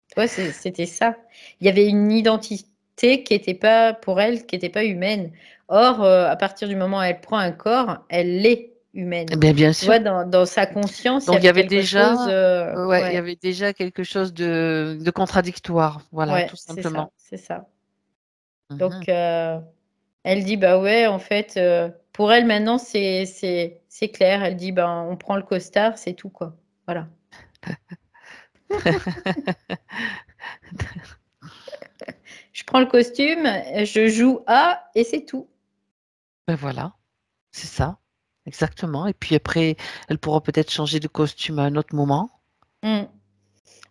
S2: Tu vois, c'était ça. Il y avait une identité qui était pas, pour elle, qui était pas humaine. Or, à partir du moment où elle prend un corps, elle est
S1: Eh
S2: humaine.
S1: bien, bien
S2: Tu vois,
S1: sûr.
S2: dans sa conscience, il y
S1: Donc, il y
S2: avait
S1: avait
S2: quelque chose,
S1: déjà, ouais, il y
S2: ouais,
S1: avait déjà quelque chose de contradictoire. Voilà, tout
S2: ouais, c'est
S1: simplement.
S2: ça, c'est ça.
S1: Mhm.
S2: Donc, elle dit: «Bah, ouais, en fait», pour elle maintenant c'est clair. Elle dit: «Ben, on prend le costard, c'est tout, quoi». Voilà. Je prends le costume, je joue à et c'est tout.
S1: Ben voilà, c'est ça. Exactement. Et puis après, elle pourra peut-être changer de costume à un autre moment.
S2: Mmh.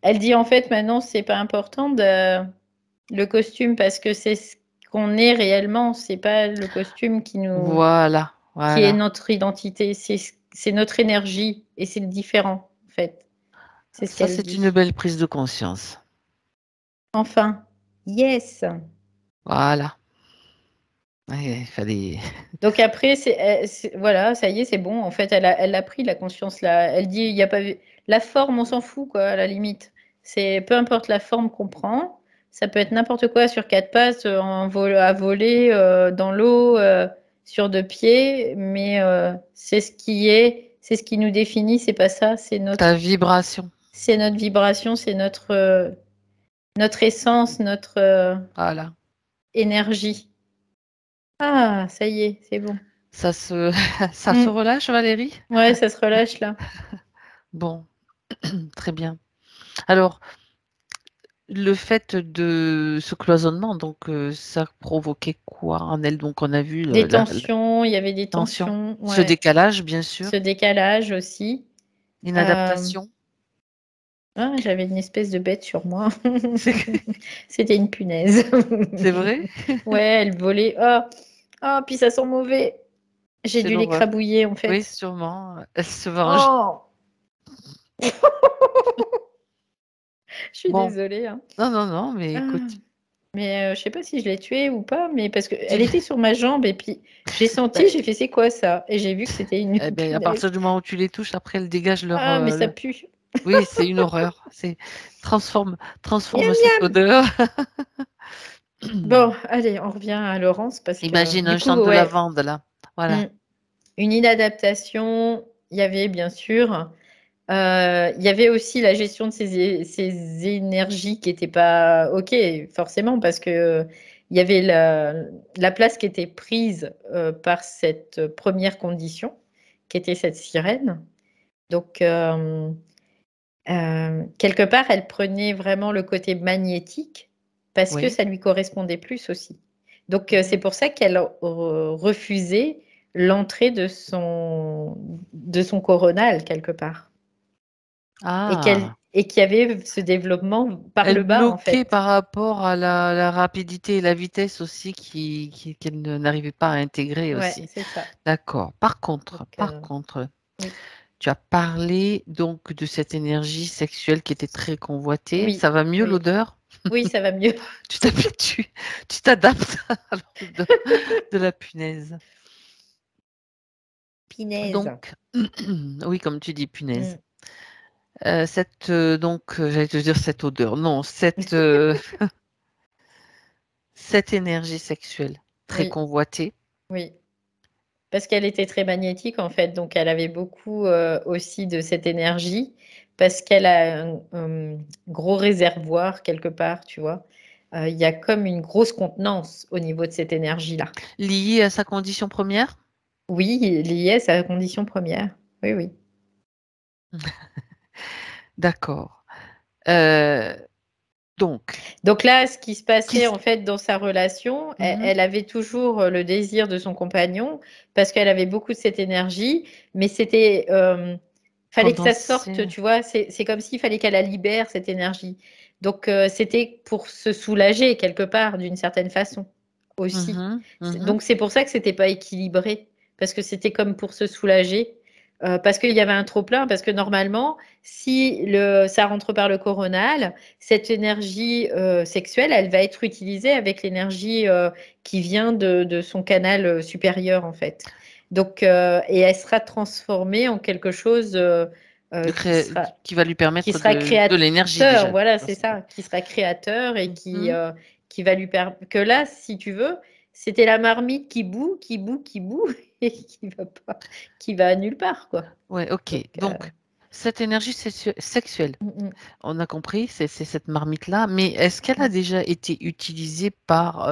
S2: Elle dit: «En fait, maintenant, c'est pas important le costume parce que c'est ce qu'on est réellement, c'est pas le costume
S1: Voilà,
S2: qui est
S1: voilà.
S2: notre identité, c'est notre énergie et c'est le différent, en fait». C'est ce
S1: Ça,
S2: qu'elle
S1: c'est une
S2: dit.
S1: belle prise de conscience.
S2: Enfin, yes!
S1: Voilà. Ouais, il fallait.
S2: Donc après, voilà, ça y est, c'est bon. En fait, elle a pris la conscience là. Elle dit, il y a pas la forme, on s'en fout quoi, à la limite. C'est peu importe la forme qu'on prend. Ça peut être n'importe quoi sur quatre pattes, à voler dans l'eau, sur deux pieds, mais c'est ce qui nous définit. C'est pas ça.
S1: Ta vibration.
S2: C'est notre vibration, c'est notre essence, notre
S1: Voilà.
S2: énergie. Ah, ça y est, c'est bon.
S1: Ça se, ça se
S2: Mm.
S1: relâche, Valérie?
S2: Ouais, ça se relâche là.
S1: Bon, très bien. Alors, le fait de ce cloisonnement, donc, ça provoquait quoi en elle? Donc, on a vu
S2: Des
S1: la
S2: tensions, il y avait des
S1: tension,
S2: tensions,
S1: ce
S2: ouais.
S1: décalage, bien sûr,
S2: Ce décalage aussi.
S1: une
S2: Euh,
S1: adaptation.
S2: j'avais une espèce de bête sur moi.
S1: C'est
S2: C'était une punaise.
S1: c'est vrai?
S2: Ouais, elle volait. Oh, oh, puis ça sent mauvais. J'ai
S1: C'est
S2: dû
S1: l'horreur.
S2: l'écrabouiller en
S1: Oui,
S2: fait.
S1: sûrement. Elle se venge.
S2: Oh, Je suis
S1: Bon,
S2: désolée, hein.
S1: non, non, non, mais
S2: Ah,
S1: écoute,
S2: mais je sais pas si je l'ai tuée ou pas, mais parce
S1: tu
S2: qu'elle était sur ma jambe et puis j'ai senti,
S1: ben,
S2: j'ai fait: «C'est quoi ça?» et j'ai vu que c'était une
S1: eh beh, à
S2: punaise.
S1: partir du moment où tu les touches, après, elles dégagent
S2: Ah, mais ça
S1: le
S2: pue.
S1: oui, c'est une horreur. C'est transforme
S2: Miam
S1: cette
S2: miam!
S1: odeur.
S2: Bon, allez, on revient à Laurence parce que
S1: Imagine
S2: du
S1: un
S2: coup,
S1: champ de
S2: ouais,
S1: lavande, là.
S2: mmh,
S1: Voilà.
S2: une inadaptation, il y avait bien sûr. Il y avait aussi la gestion de ces énergies qui étaient pas OK, forcément, parce que il y avait la place qui était prise, par cette première condition, qui était cette sirène. Donc, quelque part, elle prenait vraiment le côté magnétique parce que
S1: Oui.
S2: ça lui correspondait plus aussi. Donc, c'est
S1: Mmh.
S2: pour ça qu'elle refusait l'entrée de son coronal quelque part.
S1: Ah!
S2: Et qu'il y avait ce développement par
S1: Elle
S2: le bas, en
S1: bloquait
S2: fait.
S1: par rapport à la rapidité et la vitesse aussi qu'elle n'arrivait pas à intégrer
S2: Ouais,
S1: aussi.
S2: c'est ça.
S1: D'accord.
S2: Donc
S1: Par contre,
S2: oui,
S1: tu as parlé donc de cette énergie sexuelle qui était très convoitée.
S2: oui,
S1: Ça va mieux
S2: oui,
S1: l'odeur?
S2: oui, ça va mieux.
S1: Tu t'habitues, tu t'adaptes à l'odeur de la punaise.
S2: Punaise.
S1: Donc, oui, comme tu dis, punaise.
S2: Mmh.
S1: J'allais te dire cette odeur. Non, cette énergie sexuelle très
S2: Oui,
S1: convoitée.
S2: oui. Parce qu'elle était très magnétique, en fait, donc elle avait beaucoup, aussi de cette énergie, parce qu'elle a un gros réservoir quelque part, tu vois? Il y a comme une grosse contenance au niveau de cette énergie-là.
S1: Liée à sa condition première?
S2: Oui, liée à sa condition première. Oui, oui.
S1: D'accord. Heu, donc,
S2: Donc là, ce qui se passait
S1: qu'est-ce
S2: en fait dans sa relation,
S1: mmh
S2: elle avait toujours, le désir de son compagnon parce qu'elle avait beaucoup de cette énergie, mais c'était, fallait que ça sorte,
S1: Condensé.
S2: tu vois? C'est comme s'il fallait qu'elle la libère cette énergie. Donc c'était pour se soulager quelque part d'une certaine façon, aussi.
S1: Mmh
S2: C'est
S1: mh.
S2: donc c'est pour ça que c'était pas équilibré, parce que c'était comme pour se soulager, parce qu'il y avait un trop plein, parce que normalement, si le ça rentre par le coronal, cette énergie, sexuelle, elle va être utilisée avec l'énergie, qui vient de son canal, supérieur, en fait. Donc et elle sera transformée en quelque chose,
S1: De
S2: qui
S1: créer
S2: sera
S1: qui va lui
S2: qui
S1: permettre
S2: sera
S1: de l'énergie
S2: créateur,
S1: déjà,
S2: voilà, c'est
S1: parce que
S2: ça, qui sera créateur et
S1: mmh
S2: qui va lui permettre que là, si tu veux, c'était la marmite qui bout, qui bout, qui bout et qui va nulle part, quoi.
S1: Ouais, OK.
S2: Donc
S1: Donc cette énergie sexuelle,
S2: mmh mh.
S1: on a compris, c'est cette marmite-là, mais est-ce qu'elle a
S2: Mmh.
S1: déjà été utilisée par,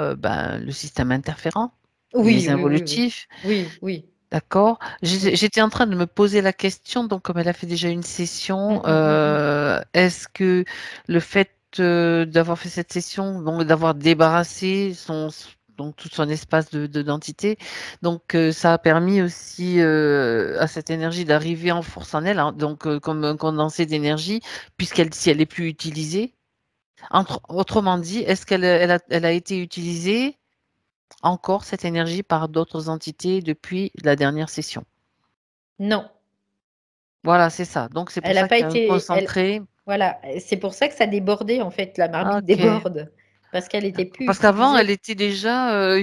S1: le système interférent?
S2: Oui,
S1: Les
S2: oui, oui, oui.
S1: involutifs?
S2: Oui, oui.
S1: D'accord.
S2: Oui.
S1: J'étais en train de me poser la question, donc comme elle a fait déjà une
S2: Mmh
S1: session,
S2: mh, mmh mh.
S1: est-ce que le fait, d'avoir fait cette session, donc d'avoir débarrassé donc tout son espace d'entité, donc ça a permis aussi, à cette énergie d'arriver en force en elle, hein, donc comme un condensé d'énergie, si elle est plus utilisée? Autrement dit, est-ce qu'elle a été utilisée encore cette énergie par d'autres entités depuis la dernière session?
S2: Non,
S1: Voilà, c'est ça. Donc c'est pour
S2: elle a
S1: ça
S2: pas
S1: qu'il y a un
S2: été elle
S1: concentré.
S2: voilà, c'est pour ça que ça débordait, en fait, la marmite
S1: OK,
S2: déborde, parce qu'elle était
S1: d'accord.
S2: plus
S1: Parce qu'avant, elle
S2: utilisée.
S1: était déjà,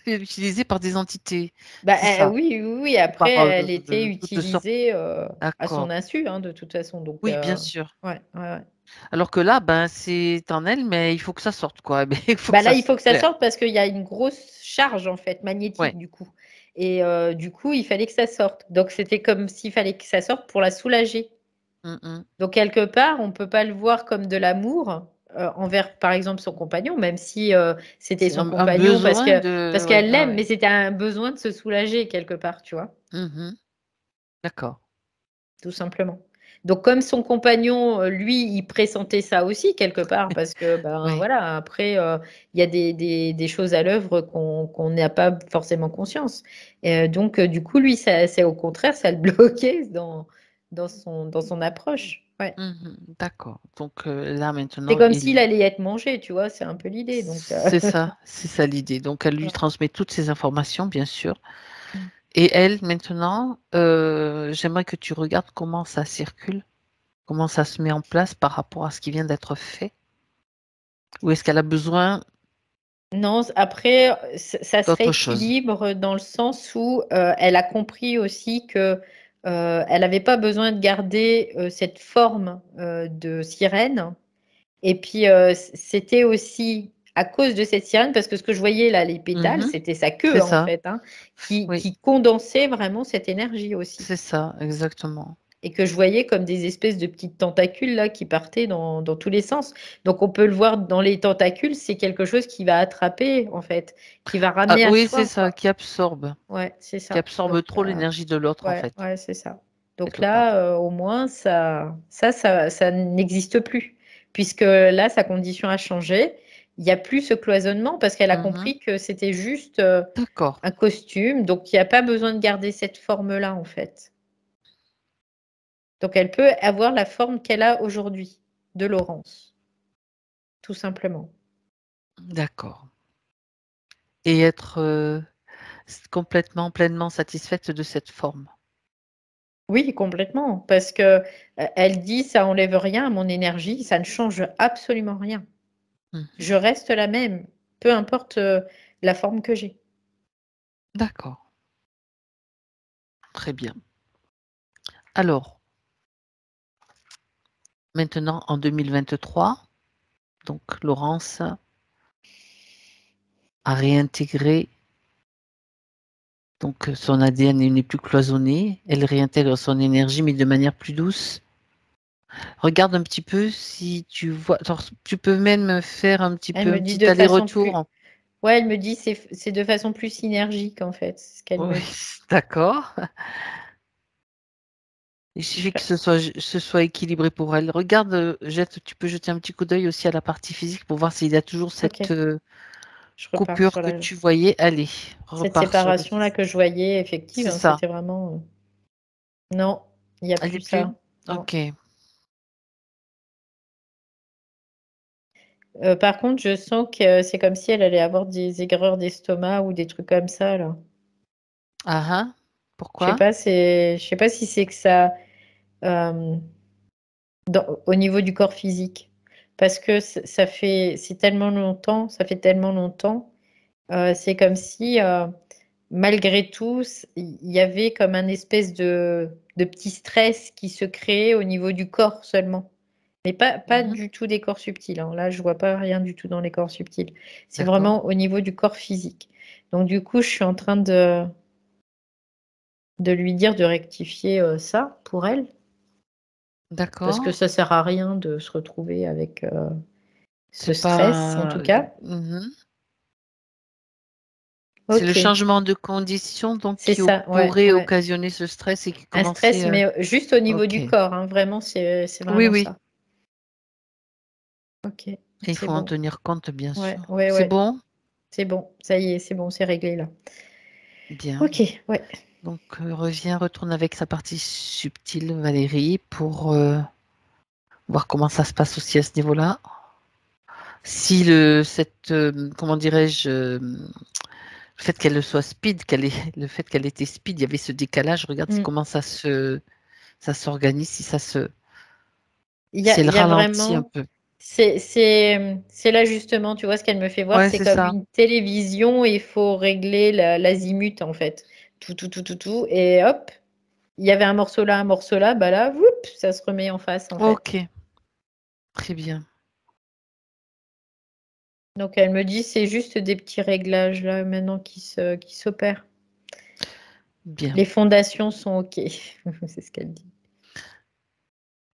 S1: utilisée par des entités,
S2: Bah,
S1: c'est ça?
S2: oui, oui, oui,
S1: Ou par,
S2: après elle était
S1: de toutes sortes?
S2: utilisée, à son
S1: D'accord.
S2: insu, hein, de toute façon, donc
S1: Oui, bien sûr.
S2: ouais, ouais, ouais.
S1: Alors que là, ben, c'est en elle, mais il faut que ça sorte, quoi. Mais il faut que
S2: Bah, là,
S1: ça
S2: il faut
S1: sorte
S2: que ça
S1: clair.
S2: sorte parce qu'il y a une grosse charge, en fait,
S1: Ouais.
S2: magnétique, du coup et du coup, il fallait que ça sorte. Donc c'était comme s'il fallait que ça sorte pour la soulager.
S1: Mmh mh.
S2: Donc quelque part, on peut pas le voir comme de l'amour, envers, par exemple, son compagnon, même si, c'était
S1: C'est
S2: son
S1: un
S2: compagnon
S1: besoin de
S2: parce
S1: ouais,
S2: qu'elle
S1: ouais,
S2: l'aime,
S1: ouais.
S2: mais c'était un besoin de se soulager quelque part, tu vois?
S1: Mmh. D'accord.
S2: Tout simplement. Donc comme son compagnon, lui, il pressentait ça aussi quelque part parce que, ben,
S1: Oui.
S2: voilà, après, il y a des choses à l'œuvre qu'on n'a pas forcément conscience et donc du coup, lui, ça c'est au contraire, ça le bloquait dans son approche. Ouais.
S1: Mmh. D'accord. Donc là,
S2: C'est
S1: maintenant,
S2: comme s'il
S1: il
S2: allait être mangé, tu vois? C'est un peu l'idée donc
S1: c'est ça l'idée. Donc elle lui
S2: voilà.
S1: transmet toutes ces informations, bien sûr.
S2: Mmh.
S1: Et elle, maintenant, j'aimerais que tu regardes comment ça circule. Comment ça se met en place par rapport à ce qui vient d'être fait? Ou est-ce qu'elle a besoin
S2: Non, après, ça se
S1: d'autre chose?
S2: rééquilibre dans le sens où elle a compris aussi que elle n'avait pas besoin de garder cette forme de sirène. Et puis, c'était aussi à cause de cette sirène, parce que ce que je voyais là, les pétales,
S1: Mhm.
S2: c'était sa
S1: C'est
S2: queue en
S1: ça,
S2: fait, hein,
S1: oui,
S2: qui condensait vraiment cette énergie aussi.
S1: c'est ça, exactement.
S2: Et que je voyais comme des espèces de petites tentacules là qui partaient dans tous les sens. Donc on peut le voir dans les tentacules, c'est quelque chose qui va attraper en fait, qui va
S1: Ah,
S2: ramener à
S1: oui, c'est
S2: soi,
S1: ça,
S2: quoi. Ouais, c'est
S1: qui
S2: ça.
S1: absorbe
S2: Donc
S1: trop l'énergie de l'autre, en
S2: ouais,
S1: fait,
S2: ouais, c'est ça. Donc
S1: quelque part.
S2: là, au moins ça n'existe plus, puisque là, sa condition a changé. Il y a plus ce cloisonnement parce qu'elle a
S1: Mhm.
S2: compris que c'était juste,
S1: D'accord,
S2: un costume, donc il y a pas besoin de garder cette forme-là, en fait. Donc elle peut avoir la forme qu'elle a aujourd'hui, de Laurence, tout simplement.
S1: d'accord. Et être complètement, pleinement satisfaite de cette forme.
S2: Oui, complètement, parce que, elle dit: «Ça enlève rien à mon énergie, ça ne change absolument rien.
S1: Mhm.
S2: Je reste la même, peu importe, la forme que j'ai».
S1: D'accord, très bien. Alors, maintenant, en 2023, donc Laurence a réintégré, donc son ADN n'est plus cloisonné, elle réintègre son énergie, mais de manière plus douce. Regarde un petit peu si tu vois, genre, tu peux même faire un petit
S2: Elle
S1: peu
S2: me
S1: un
S2: dit
S1: petit
S2: de façon plus
S1: aller-retour.
S2: ouais, elle me dit: «C'est de façon plus synergique, en fait», c'est ce qu'elle
S1: Oui,
S2: me dit.
S1: d'accord. Il suffit que ce soit équilibré pour elle. Regarde, tu peux jeter un petit coup d'œil aussi à la partie physique pour voir s'il y a toujours cette
S2: OK, je repars
S1: coupure
S2: sur
S1: que
S2: la
S1: tu voyais. Allez,
S2: cette
S1: repars sur le
S2: séparation-là
S1: physique.
S2: que je voyais effective,
S1: C'est
S2: hein,
S1: ça.
S2: c'était vraiment, non, il y a
S1: Elle est
S2: plus
S1: plus?
S2: ça, non.
S1: Ok.
S2: Par contre, je sens que c'est comme si elle allait avoir des aigreurs d'estomac ou des trucs comme ça, là.
S1: Ah ah.
S2: Je sais
S1: Pourquoi?
S2: pas, je sais pas si c'est que ça, hem, au niveau du corps physique. Parce que ça fait tellement longtemps, c'est comme si, malgré tout, il y avait comme un espèce de petit stress qui se créait au niveau du corps seulement. Mais pas
S1: Mhm.
S2: du tout des corps subtils, hein. Là, je vois pas rien du tout dans les corps subtils. C'est
S1: D'accord.
S2: vraiment au niveau du corps physique. Donc du coup, je suis en train de lui dire de rectifier, ça pour elle, parce que
S1: D'accord.
S2: ça sert à rien de se retrouver avec, ce
S1: C'est
S2: stress, en
S1: pas.
S2: tout cas.
S1: Mhm. C'est le
S2: OK,
S1: changement de conditions donc
S2: c'est ça, ouais,
S1: pourrait
S2: ouais.
S1: occasionner ce stress et qui
S2: Un stress,
S1: commençait.
S2: mais juste au niveau
S1: Ok.
S2: du corps, hein, vraiment, c'est
S1: Oui,
S2: vraiment
S1: oui.
S2: ça. OK,
S1: Et il
S2: c'est
S1: faut en
S2: bon.
S1: tenir compte, bien
S2: Ouais,
S1: sûr.
S2: ouais,
S1: C'est
S2: ouais,
S1: bon?
S2: c'est bon, ça y est, c'est bon, c'est réglé là.
S1: Bien.
S2: OK, ouais.
S1: Donc, reviens, retourne avec sa partie subtile, Valérie, pour voir comment ça se passe aussi à ce niveau-là. Si comment dirais-je, le fait qu'elle soit speed, le fait qu'elle était speed, il y avait ce décalage. Regarde
S2: Mmh.
S1: comment ça s'organise, si elle
S2: Il y a
S1: ralentit un
S2: vraiment
S1: peu.
S2: c'est l'ajustement, tu vois? Ce qu'elle me fait voir,
S1: Ouais,
S2: c'est
S1: c'est
S2: comme
S1: ça.
S2: une télévision et il faut régler l'azimut, en fait. Tout et hop, il y avait un morceau là, bah là, whoop, ça se remet en face, en fait.
S1: Ok, très bien.
S2: Donc elle me dit: «C'est juste des petits réglages là, maintenant qui s'opèrent.
S1: Bien.
S2: Les fondations sont OK». C'est ce qu'elle dit.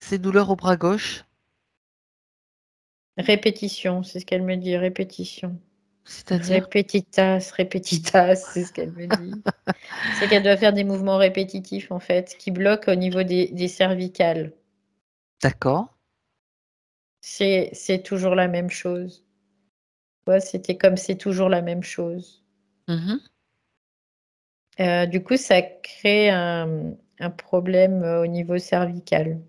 S1: Ces douleurs au bras gauche,
S2: Répétition, c'est ce qu'elle me dit, répétition.
S1: c'est-à-dire?
S2: Repetitas, repetitas, c'est ce qu'elle me dit. C'est qu'elle doit faire des mouvements répétitifs, en fait, qui bloquent au niveau des cervicales.
S1: D'accord.
S2: C'est toujours la même chose. Tu vois, c'était comme c'est toujours la même chose.
S1: Mhm.
S2: Du coup, ça crée un problème, au niveau cervical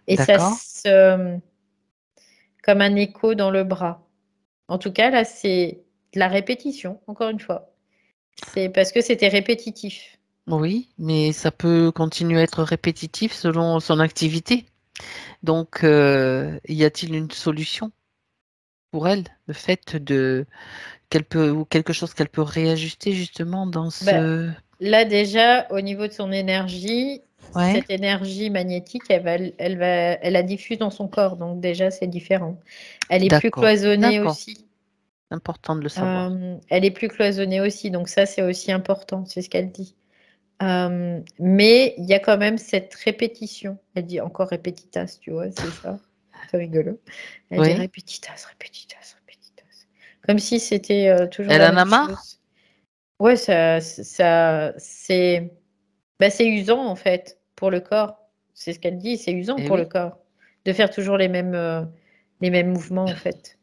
S2: et ça
S1: D'accord.
S2: se comme un écho dans le bras. En tout cas, là, c'est de la répétition, encore une fois. C'est parce que c'était répétitif.
S1: Oui, mais ça peut continuer à être répétitif selon son activité. Donc, y a-t-il une solution pour elle? Le fait qu'elle peut, ou quelque chose qu'elle peut réajuster justement dans
S2: Bah,
S1: ce...
S2: là, déjà, au niveau de son énergie,
S1: Ouais,
S2: cette énergie magnétique, elle la diffuse dans son corps. Donc, déjà, c'est différent. Elle est plus
S1: d'accord,
S2: cloisonnée
S1: d'accord.
S2: aussi.
S1: Important de le savoir.
S2: Elle est plus cloisonnée aussi. Donc, ça, c'est aussi important. C'est ce qu'elle dit. Mais il y a quand même cette répétition. Elle dit encore répétitas, tu vois, c'est ça. C'est rigolo. Elle dit
S1: Oui,
S2: répétitas, répétitas, répétitas. Comme si c'était toujours
S1: elle
S2: la
S1: en a
S2: même
S1: marre?
S2: chose. Ouais, c'est usant en fait pour le corps. C'est ce qu'elle dit, c'est usant
S1: Eh
S2: pour le
S1: oui.
S2: corps de faire toujours les mêmes mouvements en fait.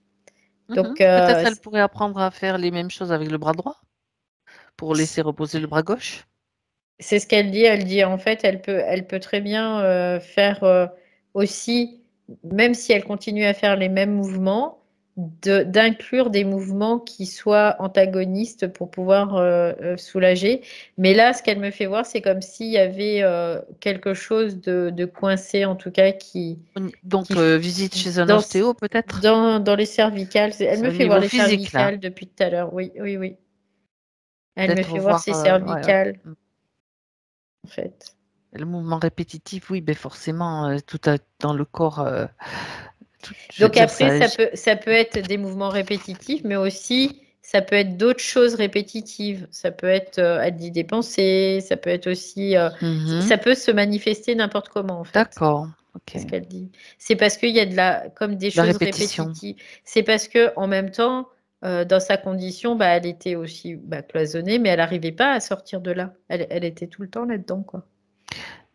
S1: Mhm.
S2: Donc,
S1: Peut-être elle pourrait apprendre à faire les mêmes choses avec le bras droit pour laisser reposer le bras gauche.
S2: c'est ce qu'elle dit. Elle dit en fait, elle peut très bien faire aussi, même si elle continue à faire les mêmes mouvements, d'inclure des mouvements qui soient antagonistes pour pouvoir soulager. Mais là, ce qu'elle me fait voir, c'est comme s'il y avait quelque chose de coincé, en tout cas,
S1: Donc,
S2: qui f-
S1: visite chez un
S2: dans,
S1: ostéo peut-être?
S2: dans les cervicales. Elle
S1: C'est
S2: me
S1: au
S2: fait voir
S1: niveau
S2: les
S1: physique là.
S2: cervicales depuis tout à l'heure. Oui, oui, oui. Elle me
S1: Peut-être
S2: fait voir
S1: voir,
S2: ses
S1: ouais, ouais.
S2: cervicales, en fait.
S1: Le mouvement répétitif, oui, ben forcément, dans le corps, je veux
S2: Donc
S1: dire
S2: après,
S1: ça.
S2: ça peut être des mouvements répétitifs, mais aussi ça peut être d'autres choses répétitives. Ça peut être, elle dit des pensées, ça peut être aussi,
S1: Mhm.
S2: ça peut se manifester n'importe comment en fait.
S1: D'accord, ok.
S2: C'est ce qu'elle dit. C'est parce qu'il y a comme des
S1: La
S2: choses
S1: répétition.
S2: répétitives. C'est parce que en même temps, dans sa condition, bah, elle était aussi cloisonnée, mais elle n'arrivait pas à sortir de là. Elle était tout le temps là-dedans, quoi.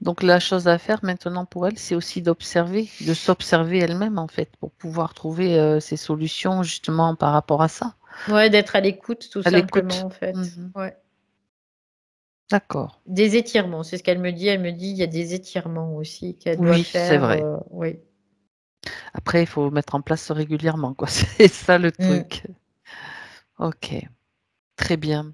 S1: Donc la chose à faire maintenant pour elle, c'est aussi d'observer, de s'observer elle-même en fait, pour pouvoir trouver ses solutions justement par rapport à ça.
S2: Ouais, d'être à l'écoute, tout
S1: À
S2: simplement,
S1: l'écoute.
S2: en fait.
S1: Mhm.
S2: Ouais.
S1: D'accord.
S2: Des étirements, c'est ce qu'elle me dit. Elle me dit il y a des étirements aussi qu'elle doit
S1: Oui, c'est
S2: faire.
S1: vrai.
S2: Oui.
S1: Après, il faut mettre en place régulièrement, quoi. C'est ça le
S2: Mm.
S1: truc. Ok, très bien.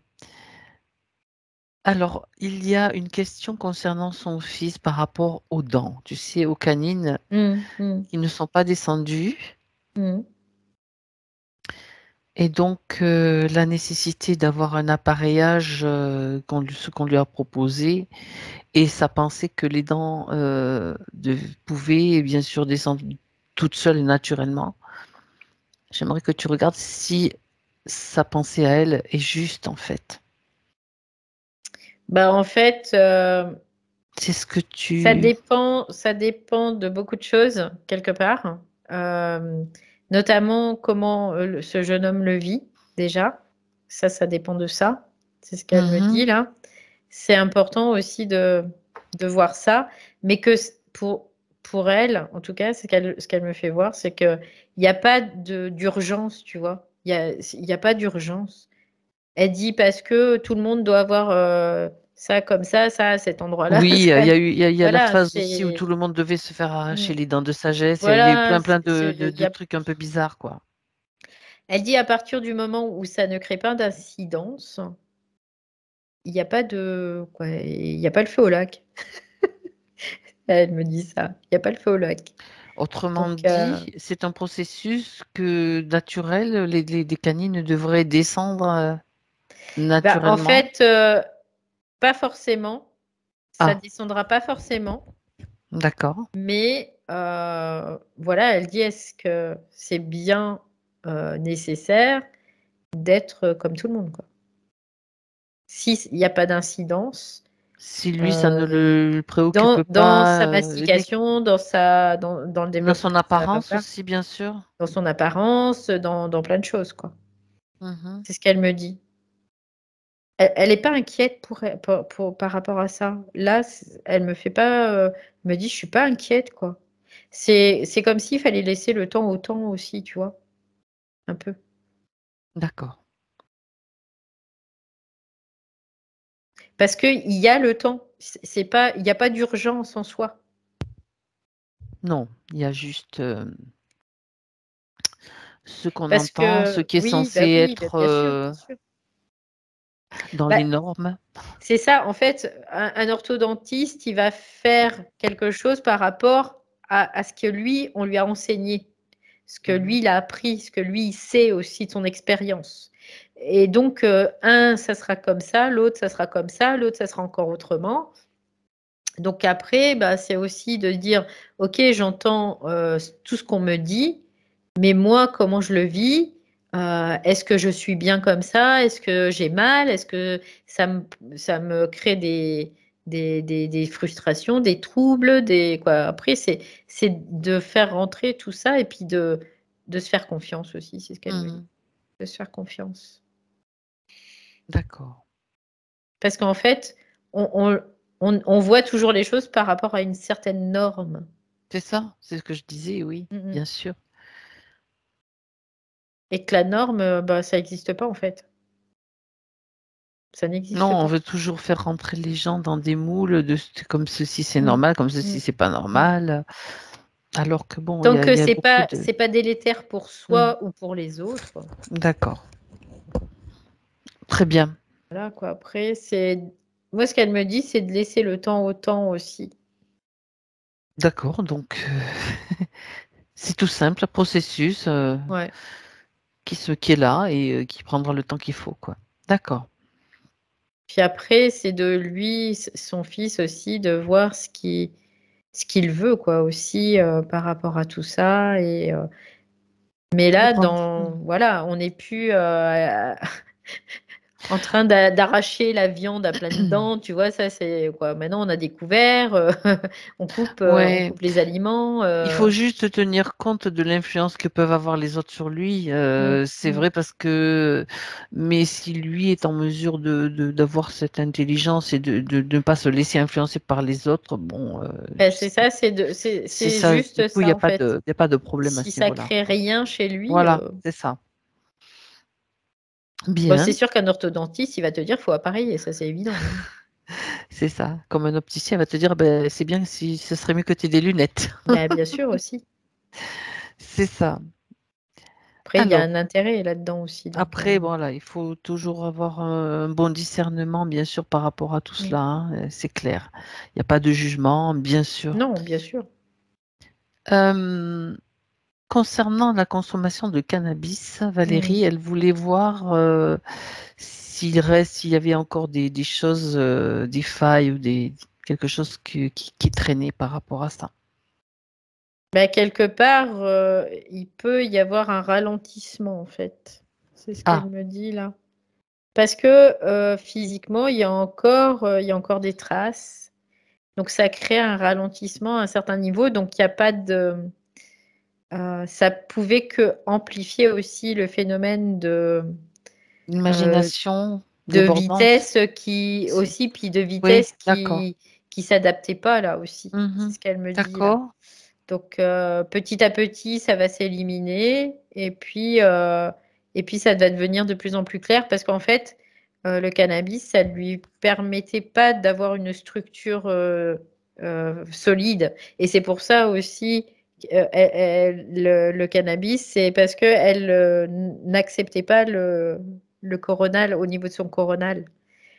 S1: Alors, il y a une question concernant son fils par rapport aux dents. Tu sais, aux canines
S2: Mm, mm,
S1: qui ne sont pas descendues.
S2: mm.
S1: Et donc, la nécessité d'avoir un appareillage, ce qu'on lui a proposé, et sa pensée que les dents pouvaient bien sûr descendre toutes seules et naturellement. J'aimerais que tu regardes si sa pensée à elle est juste en fait.
S2: Bah, en fait,
S1: C'est ce que tu...
S2: ça dépend de beaucoup de choses, quelque part. Euh, Notamment comment ce jeune homme le vit, déjà. Ça dépend de ça. C'est ce qu'elle me
S1: Mhm.
S2: dit là. C'est important aussi de voir ça, mais que pour elle, en tout cas, ce qu'elle me fait voir, c'est qu'il n'y a pas d'urgence, tu vois. Il y a pas d'urgence. Elle dit parce que tout le monde doit avoir ça comme ça à cet endroit-là.
S1: Oui, il y a eu, il y a la
S2: Voilà,
S1: phase aussi où
S2: c'est
S1: tout le monde devait se faire arracher
S2: mm,
S1: les dents de sagesse. Il y avait
S2: voilà,
S1: plein
S2: il
S1: de
S2: y a
S1: trucs un peu bizarres, quoi.
S2: elle dit à partir du moment où ça ne crée pas d'incidence, il n'y a pas il n'y a pas le feu au lac. Elle me dit ça. Il n'y a pas le feu au lac.
S1: Autrement
S2: Donc,
S1: dit, c'est un processus naturel, les canines devraient descendre
S2: en
S1: naturellement.
S2: fait, pas forcément. Ça
S1: Ah,
S2: descendra pas forcément.
S1: d'accord,
S2: Mais voilà, elle dit est-ce que c'est bien nécessaire d'être comme tout le monde, quoi. S'il n'y a pas d'incidence
S1: si lui, ça ne
S2: euh,
S1: le préoccupe
S2: dans
S1: pas,
S2: sa mastication, dans le
S1: dans
S2: développement
S1: son
S2: de sa
S1: apparence
S2: papa,
S1: aussi, bien sûr.
S2: dans son apparence, dans plein de choses, quoi.
S1: Mhm.
S2: C'est ce qu'elle me dit. Elle n'est pas inquiète par rapport à ça. Là, elle me fait pas, me dit, je suis pas inquiète, quoi. C'est comme s'il fallait laisser le temps au temps aussi, tu vois, un peu.
S1: D'accord.
S2: Parce qu'il y a le temps. C'est pas, il n'y a pas d'urgence en soi.
S1: Non, il y a juste ce qu'on
S2: Parce
S1: entend, ce
S2: que,
S1: qui est censé
S2: oui, bah,
S1: être
S2: bien sûr, bien sûr.
S1: dans
S2: Bah,
S1: les normes.
S2: c'est ça, en fait, un orthodontiste, il va faire quelque chose par rapport à ce que lui, on lui a enseigné, ce que
S1: Mhm.
S2: lui, il a appris, ce que lui, il sait aussi de son expérience. Et donc, un, ça sera comme ça, l'autre, ça sera comme ça, l'autre, ça sera encore autrement. Donc après, bah, c'est aussi de dire, OK, j'entends tout ce qu'on me dit, mais moi, comment je le vis? Est-ce que je suis bien comme ça? Est-ce que j'ai mal? Est-ce que ça me crée des frustrations, des troubles, quoi. Après, c'est de faire rentrer tout ça et puis de se faire confiance aussi, c'est ce qu'elle me dit,
S1: Mhm.
S2: de se faire confiance.
S1: D'accord.
S2: Parce qu'en fait, on voit toujours les choses par rapport à une certaine norme.
S1: C'est ça, c'est ce que je disais, oui,
S2: Mm, mm.
S1: bien sûr.
S2: Et que la norme, bah, ça n'existe pas en fait. Ça
S1: Non,
S2: n'existe
S1: on
S2: pas.
S1: veut toujours faire rentrer les gens dans des moules comme ceci c'est
S2: Mm,
S1: normal, comme
S2: mm,
S1: ceci c'est pas
S2: mm.
S1: normal. Alors que bon,
S2: Tant que
S1: il y a beaucoup de...
S2: c'est pas délétère pour
S1: Mm.
S2: soi ou pour les autres.
S1: D'accord. Très bien.
S2: Voilà quoi. Après, c'est moi ce qu'elle me dit, c'est de laisser le temps au temps aussi.
S1: D'accord. Donc, c'est tout simple, un processus
S2: Ouais.
S1: qui est là et qui prendra le temps qu'il faut, quoi. D'accord.
S2: Puis après, c'est de lui, son fils aussi, de voir ce qu'il veut quoi aussi par rapport à tout ça mais
S1: De
S2: là,
S1: prendre. Mm.
S2: voilà, on n'est plus en train d'arracher la viande à pleines dents, tu vois, ça c'est quoi. Maintenant, on a découvert, on
S1: Ouais.
S2: coupe les aliments.
S1: Il faut juste tenir compte de l'influence que peuvent avoir les autres sur lui.
S2: Mm,
S1: C'est
S2: mm.
S1: vrai parce que, mais si lui est en mesure d'avoir cette intelligence et de ne pas se laisser influencer par les autres, bon,
S2: Ben, c'est ça,
S1: c'est
S2: c'est
S1: ça. Du
S2: juste
S1: coup, il n'y
S2: ça
S1: a
S2: en
S1: pas
S2: fait.
S1: de, il y a pas de problème à
S2: Si
S1: ce
S2: ça
S1: niveau-là.
S2: crée rien chez lui,
S1: Voilà, c'est ça.
S2: bon, c'est
S1: Bien,
S2: sûr qu'un orthodontiste, il va te dire qu'il faut appareiller, ça c'est évident, hein.
S1: c'est ça. Comme un opticien va te dire, ben, c'est bien si ce serait mieux que tu aies des lunettes.
S2: Ben, bien sûr aussi.
S1: C'est ça.
S2: Après, il y a
S1: Alors.
S2: un intérêt là-dedans aussi. Donc,
S1: Après, voilà, il faut toujours avoir un bon discernement, bien sûr, par rapport à tout
S2: mm.
S1: cela, hein, c'est clair. Il n'y a pas de jugement, bien sûr.
S2: Non, bien sûr.
S1: Euh, Concernant la consommation de cannabis,
S2: Mm.
S1: Valérie, elle voulait voir s'il y avait encore des choses, des failles ou quelque chose qui traînait par rapport à ça.
S2: Ben, quelque part, il peut y avoir un ralentissement en fait. C'est ce qu'elle
S1: Ah,
S2: me dit là. Parce que physiquement, il y a encore des traces. Donc, ça crée un ralentissement à un certain niveau. Donc, il n'y a pas de. Ça pouvait que amplifier aussi le phénomène euh,
S1: imagination
S2: de
S1: débordante.
S2: vitesse qui aussi, puis de
S1: Oui,
S2: vitesse
S1: d'accord.
S2: qui s'adaptait pas là aussi. C'est
S1: Mhm.
S2: ce qu'elle me dit là.
S1: D'accord,
S2: Donc petit à petit, ça va s'éliminer et puis ça va devenir de plus en plus clair parce qu'en fait, le cannabis, ça lui permettait pas d'avoir une structure solide. Et c'est pour ça aussi le cannabis, c'est parce que elle n'acceptait pas le coronal au niveau de son coronal.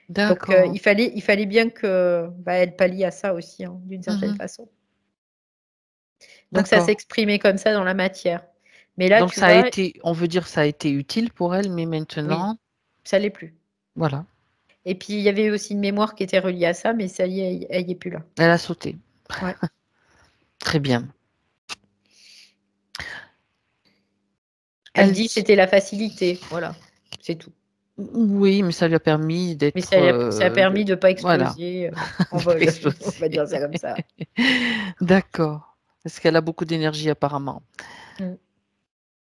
S2: Donc
S1: d'accord.
S2: il fallait bien que bah, elle pallie à ça aussi, hein, d'une certaine
S1: Mhm.
S2: façon. Donc ça
S1: D'accord.
S2: s'exprimait comme ça dans la matière. Mais là,
S1: Donc
S2: tu
S1: ça a
S2: vois,
S1: été, on veut dire ça a été utile pour elle, mais
S2: oui,
S1: maintenant,
S2: ça l'est plus.
S1: voilà,
S2: Et puis il y avait aussi une mémoire qui était reliée à ça, mais ça y est, elle y est plus là.
S1: elle a sauté.
S2: Ouais.
S1: Très bien.
S2: Elle
S1: Elle
S2: dit
S1: dit,
S2: c'était la facilité, voilà, c'est tout.
S1: oui, mais ça lui a permis
S2: Mais
S1: d'être,
S2: ça a permis de pas
S1: voilà,
S2: exploser en
S1: de pas
S2: vol, on
S1: exploser.
S2: va dire ça comme ça.
S1: D'accord. Parce qu'elle a beaucoup d'énergie apparemment.
S2: Mm.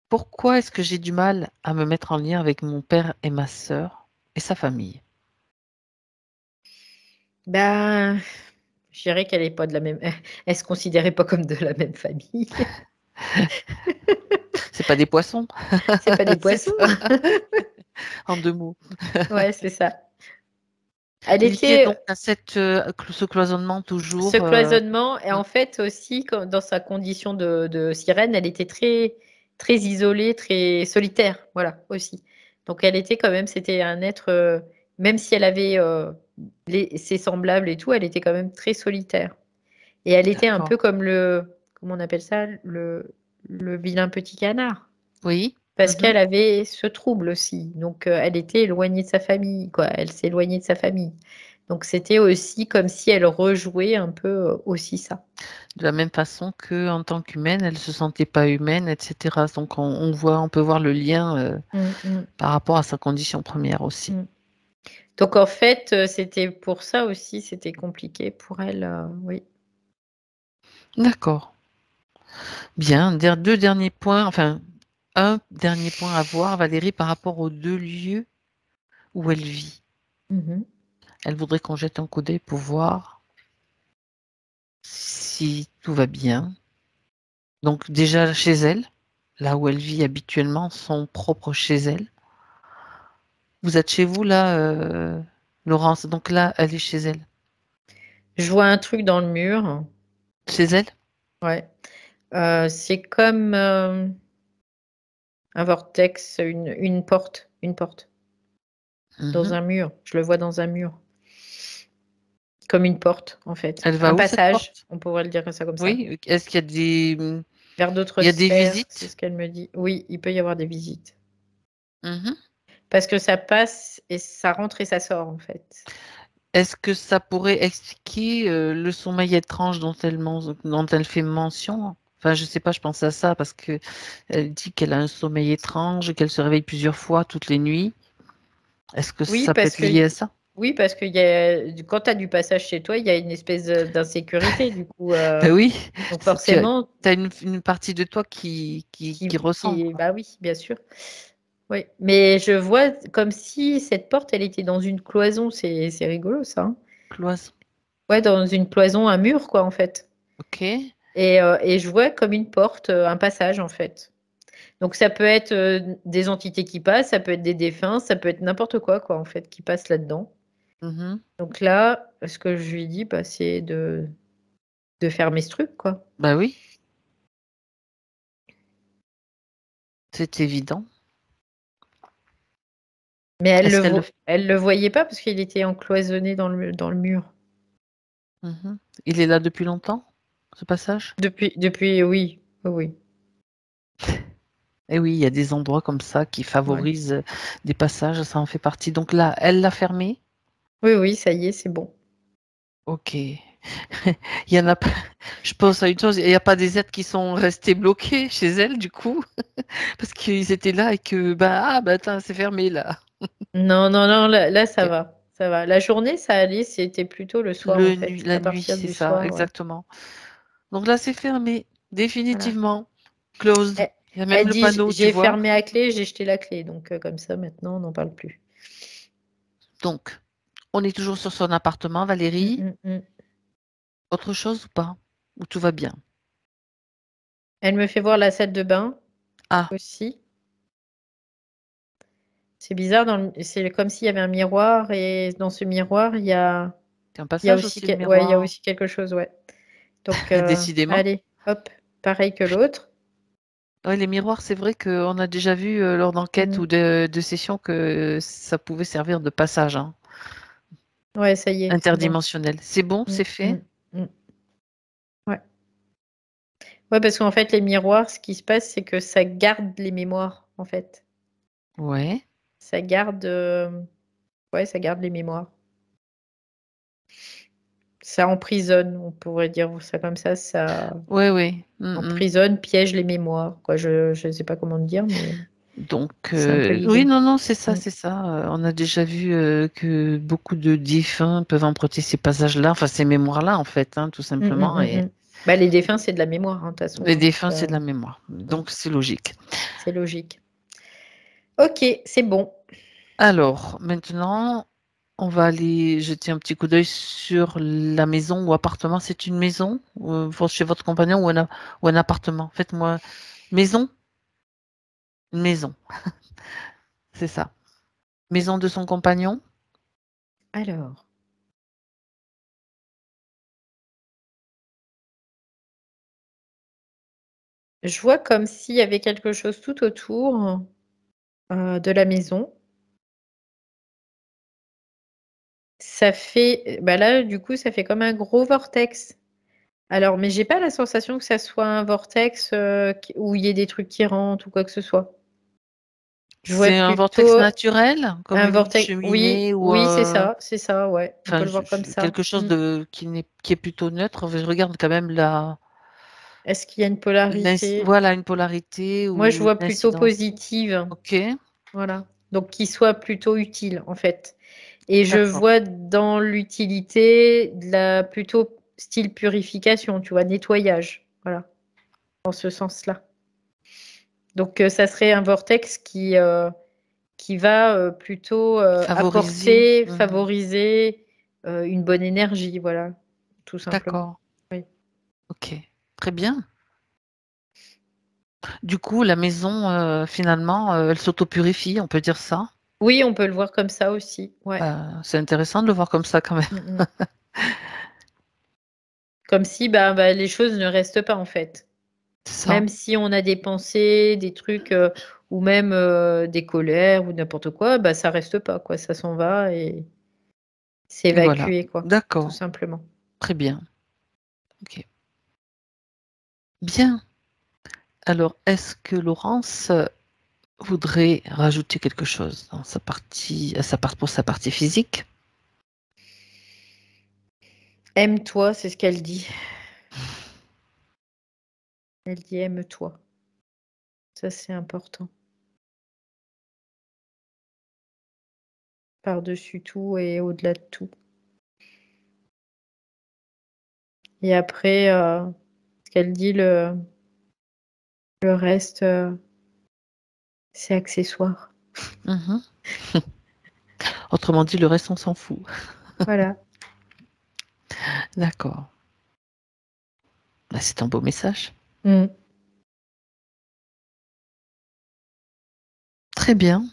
S1: Pourquoi est-ce que j'ai du mal à me mettre en lien avec mon père et ma sœur et sa famille?
S2: Ben, je dirais qu'elle est pas de la même. Elle se considérait pas comme de la même famille.
S1: C'est pas des poissons,
S2: C'est pas des
S1: c'est
S2: poissons.
S1: ça, en deux mots.
S2: Ouais, c'est ça. Elle
S1: Lié
S2: était
S1: donc à ce cloisonnement
S2: ce
S1: toujours.
S2: cloisonnement et en fait aussi dans sa condition de sirène, elle était très très isolée, très solitaire, voilà aussi. Donc elle était quand même, c'était un être, même si elle avait ses semblables et tout, elle était quand même très solitaire. Et elle était un
S1: D'accord.
S2: peu comme comment on appelle ça, le vilain petit canard.
S1: Oui.
S2: Parce
S1: Mhm.
S2: qu'elle avait ce trouble aussi. Donc, elle était éloignée de sa famille, quoi. Elle s'est éloignée de sa famille. Donc, c'était aussi comme si elle rejouait un peu aussi ça.
S1: De la même façon que en tant qu'humaine, elle se sentait pas humaine, etc. Donc on peut voir le lien
S2: Mm, mm,
S1: par rapport à sa condition première aussi.
S2: mm. Donc, en fait, c'était pour ça aussi, c'était compliqué pour elle, oui.
S1: D'accord. Bien. Deux derniers points, enfin un dernier point à voir, Valérie, par rapport aux 2 lieux où elle vit.
S2: Mhm.
S1: Elle voudrait qu'on jette un coup d'œil pour voir si tout va bien. Donc déjà chez elle, là où elle vit habituellement, son propre chez elle. Vous êtes chez vous là, Laurence. Donc là, elle est chez elle.
S2: Je vois un truc dans le mur.
S1: Chez elle?
S2: Ouais. C'est comme un vortex, une porte, dans
S1: Mhm.
S2: un mur. Je le vois dans un mur. Comme une porte, en fait.
S1: Elle va
S2: Un
S1: où cette
S2: passage,
S1: porte?
S2: on pourrait le dire ça comme ça.
S1: Oui. Est-ce qu'il y a
S2: Vers d'autres
S1: il y a des
S2: sphères, c'est
S1: visites?
S2: ce qu'elle me dit. Oui, il peut y avoir des visites.
S1: Mhm.
S2: Parce que ça passe et ça rentre et ça sort, en fait.
S1: Est-ce que ça pourrait expliquer le sommeil étrange dont elle fait mention? Enfin, je sais pas, je pense à ça parce que elle dit qu'elle a un sommeil étrange, qu'elle se réveille plusieurs fois toutes les nuits. Est-ce que
S2: Oui,
S1: ça peut
S2: parce
S1: être
S2: que,
S1: lié à ça?
S2: oui, parce qu'il y a, quand tu as du passage chez toi, il y a une espèce d'insécurité, du coup.
S1: Ben oui,
S2: Donc
S1: tu
S2: forcément,
S1: as une partie de toi qui ressent, quoi.
S2: bah oui, bien sûr. Oui, mais je vois comme si cette porte, elle était dans une cloison. C'est rigolo, ça, hein.
S1: Cloison.
S2: Ouais, dans une cloison, un mur, quoi, en fait.
S1: Ok.
S2: Et je vois comme une porte, un passage, en fait. Donc ça peut être des entités qui passent, ça peut être des défunts, ça peut être n'importe quoi, en fait, qui passe là-dedans.
S1: Mhm.
S2: Donc là, ce que je lui dis, bah, c'est de fermer ce truc, quoi.
S1: Ben oui, c'est évident.
S2: Mais
S1: Est-ce qu'elle le fait?
S2: elle le voyait pas parce qu'il était encloisonné dans le mur.
S1: Mhm. Il est là depuis longtemps, ce passage?
S2: Depuis, oui, oui, oui.
S1: Eh oui, il y a des endroits comme ça qui
S2: Ouais.
S1: favorisent des passages, ça en fait partie. Donc là, elle l'a fermé.
S2: Oui, oui, ça y est, c'est bon.
S1: Ok. Il y en a pas. Je pense à une chose, il n'y a pas des êtres qui sont restés bloqués chez elle, du coup, parce qu'ils étaient là et que, attends, c'est fermé là.
S2: Non, non, non, là, ça
S1: Ok.
S2: va. Ça va. La journée, ça allait, c'était plutôt le soir, en fait.
S1: La
S2: À
S1: nuit,
S2: partir
S1: c'est
S2: du
S1: ça,
S2: soir, ouais.
S1: exactement. Donc là, c'est fermé,
S2: Voilà.
S1: définitivement. Closed.
S2: Elle,
S1: Il y a même
S2: elle
S1: le
S2: dit,
S1: panneau, tu
S2: j'ai
S1: vois.
S2: fermé à clé, j'ai jeté la clé. Donc, comme ça, maintenant, on n'en parle plus.
S1: Donc, on est toujours sur son appartement,
S2: Mm,
S1: Valérie.
S2: mm, mm.
S1: Autre chose ou pas? Ou tout va bien?
S2: Elle me fait voir la salle de bain
S1: Ah,
S2: aussi. C'est bizarre, c'est comme s'il y avait un miroir et dans ce miroir,
S1: c'est un
S2: il y a
S1: passage
S2: aussi,
S1: aussi, le
S2: ouais, il y a
S1: miroir.
S2: aussi quelque chose, ouais. Donc,
S1: Décidément.
S2: allez, hop, pareil que l'autre.
S1: Ouais, les miroirs, c'est vrai qu'on a déjà vu lors d'enquêtes
S2: Mm.
S1: ou de sessions que ça pouvait servir de passage, hein,
S2: Ouais, ça y est, c'est bon.
S1: interdimensionnel. C'est bon,
S2: Mm,
S1: c'est fait?
S2: mm, mm. Ouais. Ouais, parce qu'en fait, les miroirs, ce qui se passe, c'est que ça garde les mémoires, en fait.
S1: Ouais.
S2: Ça garde, ouais, ça garde les mémoires. Ça emprisonne, on pourrait dire ça comme ça
S1: Ouais, ouais.
S2: emprisonne, piège les mémoires, quoi. Je ne sais pas comment te dire, mais
S1: Donc,
S2: c'est un peu
S1: oui,
S2: l'idée.
S1: non, non, c'est ça,
S2: Mm.
S1: c'est ça. On a déjà vu que beaucoup de défunts peuvent emprunter ces passages-là, enfin ces mémoires-là, en fait, hein, tout
S2: Mm, mm,
S1: simplement.
S2: mm,
S1: Et
S2: mm. Bah, les défunts, c'est de la mémoire, hein, de toute façon.
S1: les
S2: Donc,
S1: défunts, c'est de la mémoire.
S2: mm,
S1: Donc, c'est logique.
S2: c'est logique. Ok, c'est bon.
S1: Alors, maintenant, on va aller jeter un petit coup d'œil sur la maison ou appartement. C'est une maison chez votre compagnon ou un appartement? Faites-moi maison, une maison, c'est ça. Maison de son compagnon.
S2: Alors, je vois comme s'il y avait quelque chose tout autour de la maison. Ça fait, bah là, du coup, ça fait comme un gros vortex. Alors, mais j'ai pas la sensation que ça soit un vortex où il y ait des trucs qui rentrent ou quoi que ce soit. Je vois
S1: C'est un vortex
S2: plutôt
S1: naturel, comme
S2: un
S1: une
S2: vortex. Oui,
S1: cheminée ou
S2: oui, c'est ça, ouais. On peut
S1: enfin,
S2: le voir comme ça.
S1: quelque chose de qui est plutôt neutre. Je regarde quand même
S2: Est-ce qu'il y a une polarité?
S1: voilà, une polarité
S2: Moi, je
S1: ou
S2: vois
S1: une
S2: plutôt
S1: incidence.
S2: positive.
S1: OK,
S2: Voilà. Donc, qu'il soit plutôt utile, en fait. Et je
S1: d'accord.
S2: vois dans l'utilité de la plutôt style purification, tu vois, nettoyage. Voilà, dans ce sens-là. Donc, ça serait un vortex qui va plutôt
S1: Favoriser.
S2: apporter,
S1: Mmh.
S2: favoriser une bonne énergie, voilà, tout simplement.
S1: D'accord.
S2: Oui.
S1: OK. Très bien. Du coup, la maison, finalement, elle s'autopurifie, on peut dire ça?
S2: Oui, on peut le voir comme ça aussi. Ouais.
S1: C'est intéressant de le voir comme ça quand même.
S2: Mm, mm. Comme si les choses ne restent pas en fait.
S1: C'est ça.
S2: Même si on a des pensées, des trucs ou même des colères ou n'importe quoi, ça reste pas quoi, ça s'en va et c'est
S1: Et voilà.
S2: évacué quoi, tout
S1: D'accord.
S2: simplement.
S1: Très bien. OK. Bien. Alors, est-ce que Laurence voudrait rajouter quelque chose dans sa partie, pour sa partie physique?
S2: Aime-toi, c'est ce qu'elle dit. Elle dit aime-toi. Ça c'est important. Par-dessus tout et au-delà de tout. Et après, ce qu'elle dit, le reste, c'est accessoire.
S1: Mhm. Autrement dit, le reste, on s'en fout.
S2: Voilà.
S1: D'accord. Bah, c'est un beau message.
S2: Mmh.
S1: Très bien.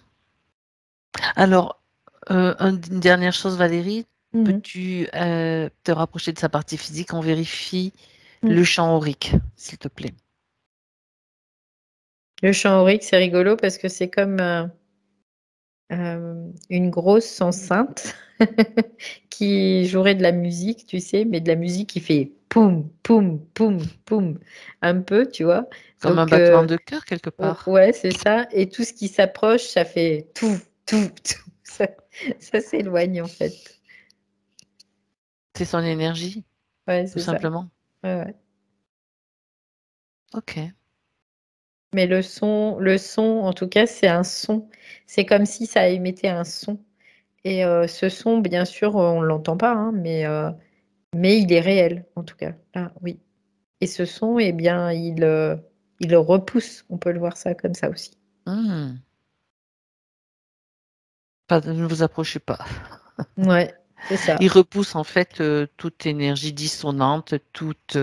S1: Alors, une dernière chose, Valérie,
S2: Mmh mh.
S1: peux-tu te rapprocher de sa partie physique? On vérifie
S2: Mmh.
S1: le champ aurique, s'il te plaît.
S2: Le chant aurique, c'est rigolo parce que c'est comme, une grosse enceinte qui jouerait de la musique, tu sais, mais de la musique qui fait poum, poum, poum, poum, un peu, tu vois?
S1: Comme un
S2: Donc
S1: battement de cœur, quelque
S2: o
S1: part.
S2: ouais, c'est ça et tout ce qui s'approche, ça fait tout, tout, tout, ça s'éloigne, en fait.
S1: C'est son énergie,
S2: Ouais,
S1: tout
S2: c'est ça.
S1: simplement.
S2: Ouais, ouais.
S1: OK.
S2: Mais le son, en tout cas, c'est un son. C'est comme si ça émettait un son et ce son, bien sûr, on l'entend pas, hein, mais il est réel, en tout cas, là, oui et ce son, eh bien, il le repousse. On peut le voir ça comme ça aussi.
S1: Mmh. Pas ne vous approchez pas.
S2: Ouais, c'est
S1: Il
S2: ça.
S1: repousse, en fait, toute énergie dissonante, toute,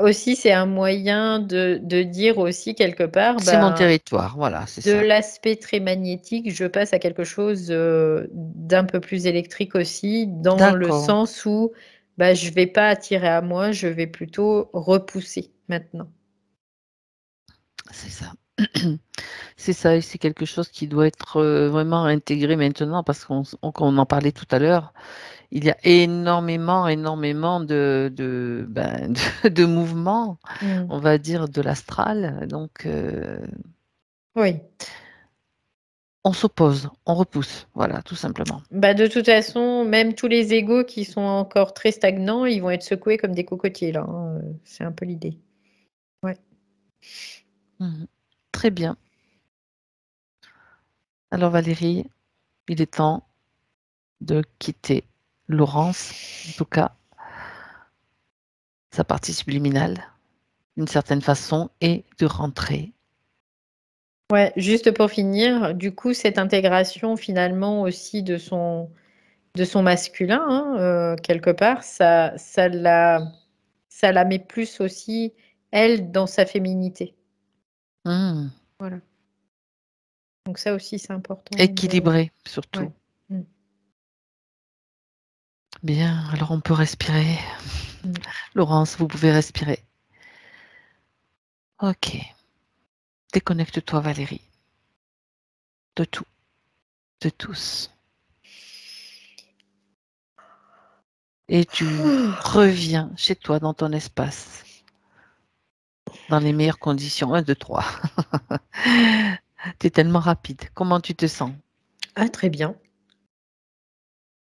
S2: Aussi, c'est un moyen de dire aussi quelque part,
S1: c'est mon territoire, voilà, c'est
S2: de
S1: ça.
S2: l'aspect très magnétique, je passe à quelque chose, d'un peu plus électrique aussi, dans le
S1: D'accord,
S2: sens où, je vais pas attirer à moi, je vais plutôt repousser maintenant.
S1: c'est ça. C'est ça et c'est quelque chose qui doit être, vraiment intégré maintenant parce qu'on en parlait tout à l'heure. Il y a énormément, énormément de mouvements,
S2: Mmh.
S1: on va dire de l'astral, donc
S2: Oui.
S1: on s'oppose, on repousse, voilà, tout simplement.
S2: De toute façon, même tous les égos qui sont encore très stagnants, ils vont être secoués comme des cocotiers là, hein, c'est un peu l'idée. Ouais.
S1: Mmh. Très bien. Alors Valérie, il est temps de quitter Laurence, en tout cas sa partie subliminale, d'une certaine façon et de rentrer.
S2: Ouais, juste pour finir, du coup, cette intégration finalement aussi de son masculin, hein, quelque part, ça la met plus aussi, elle, dans sa féminité.
S1: Mmh.
S2: Voilà. Donc ça aussi, c'est important de
S1: Équilibré
S2: ouais.
S1: surtout.
S2: Mmh.
S1: Bien, alors on peut respirer.
S2: Mmh.
S1: Laurence, vous pouvez respirer. OK. Déconnecte-toi Valérie, de tout, de tous. et tu reviens chez toi dans ton espace, dans les meilleures conditions. 1, 2, 3. Tu es tellement rapide. Comment tu te sens?
S2: Ah, très bien.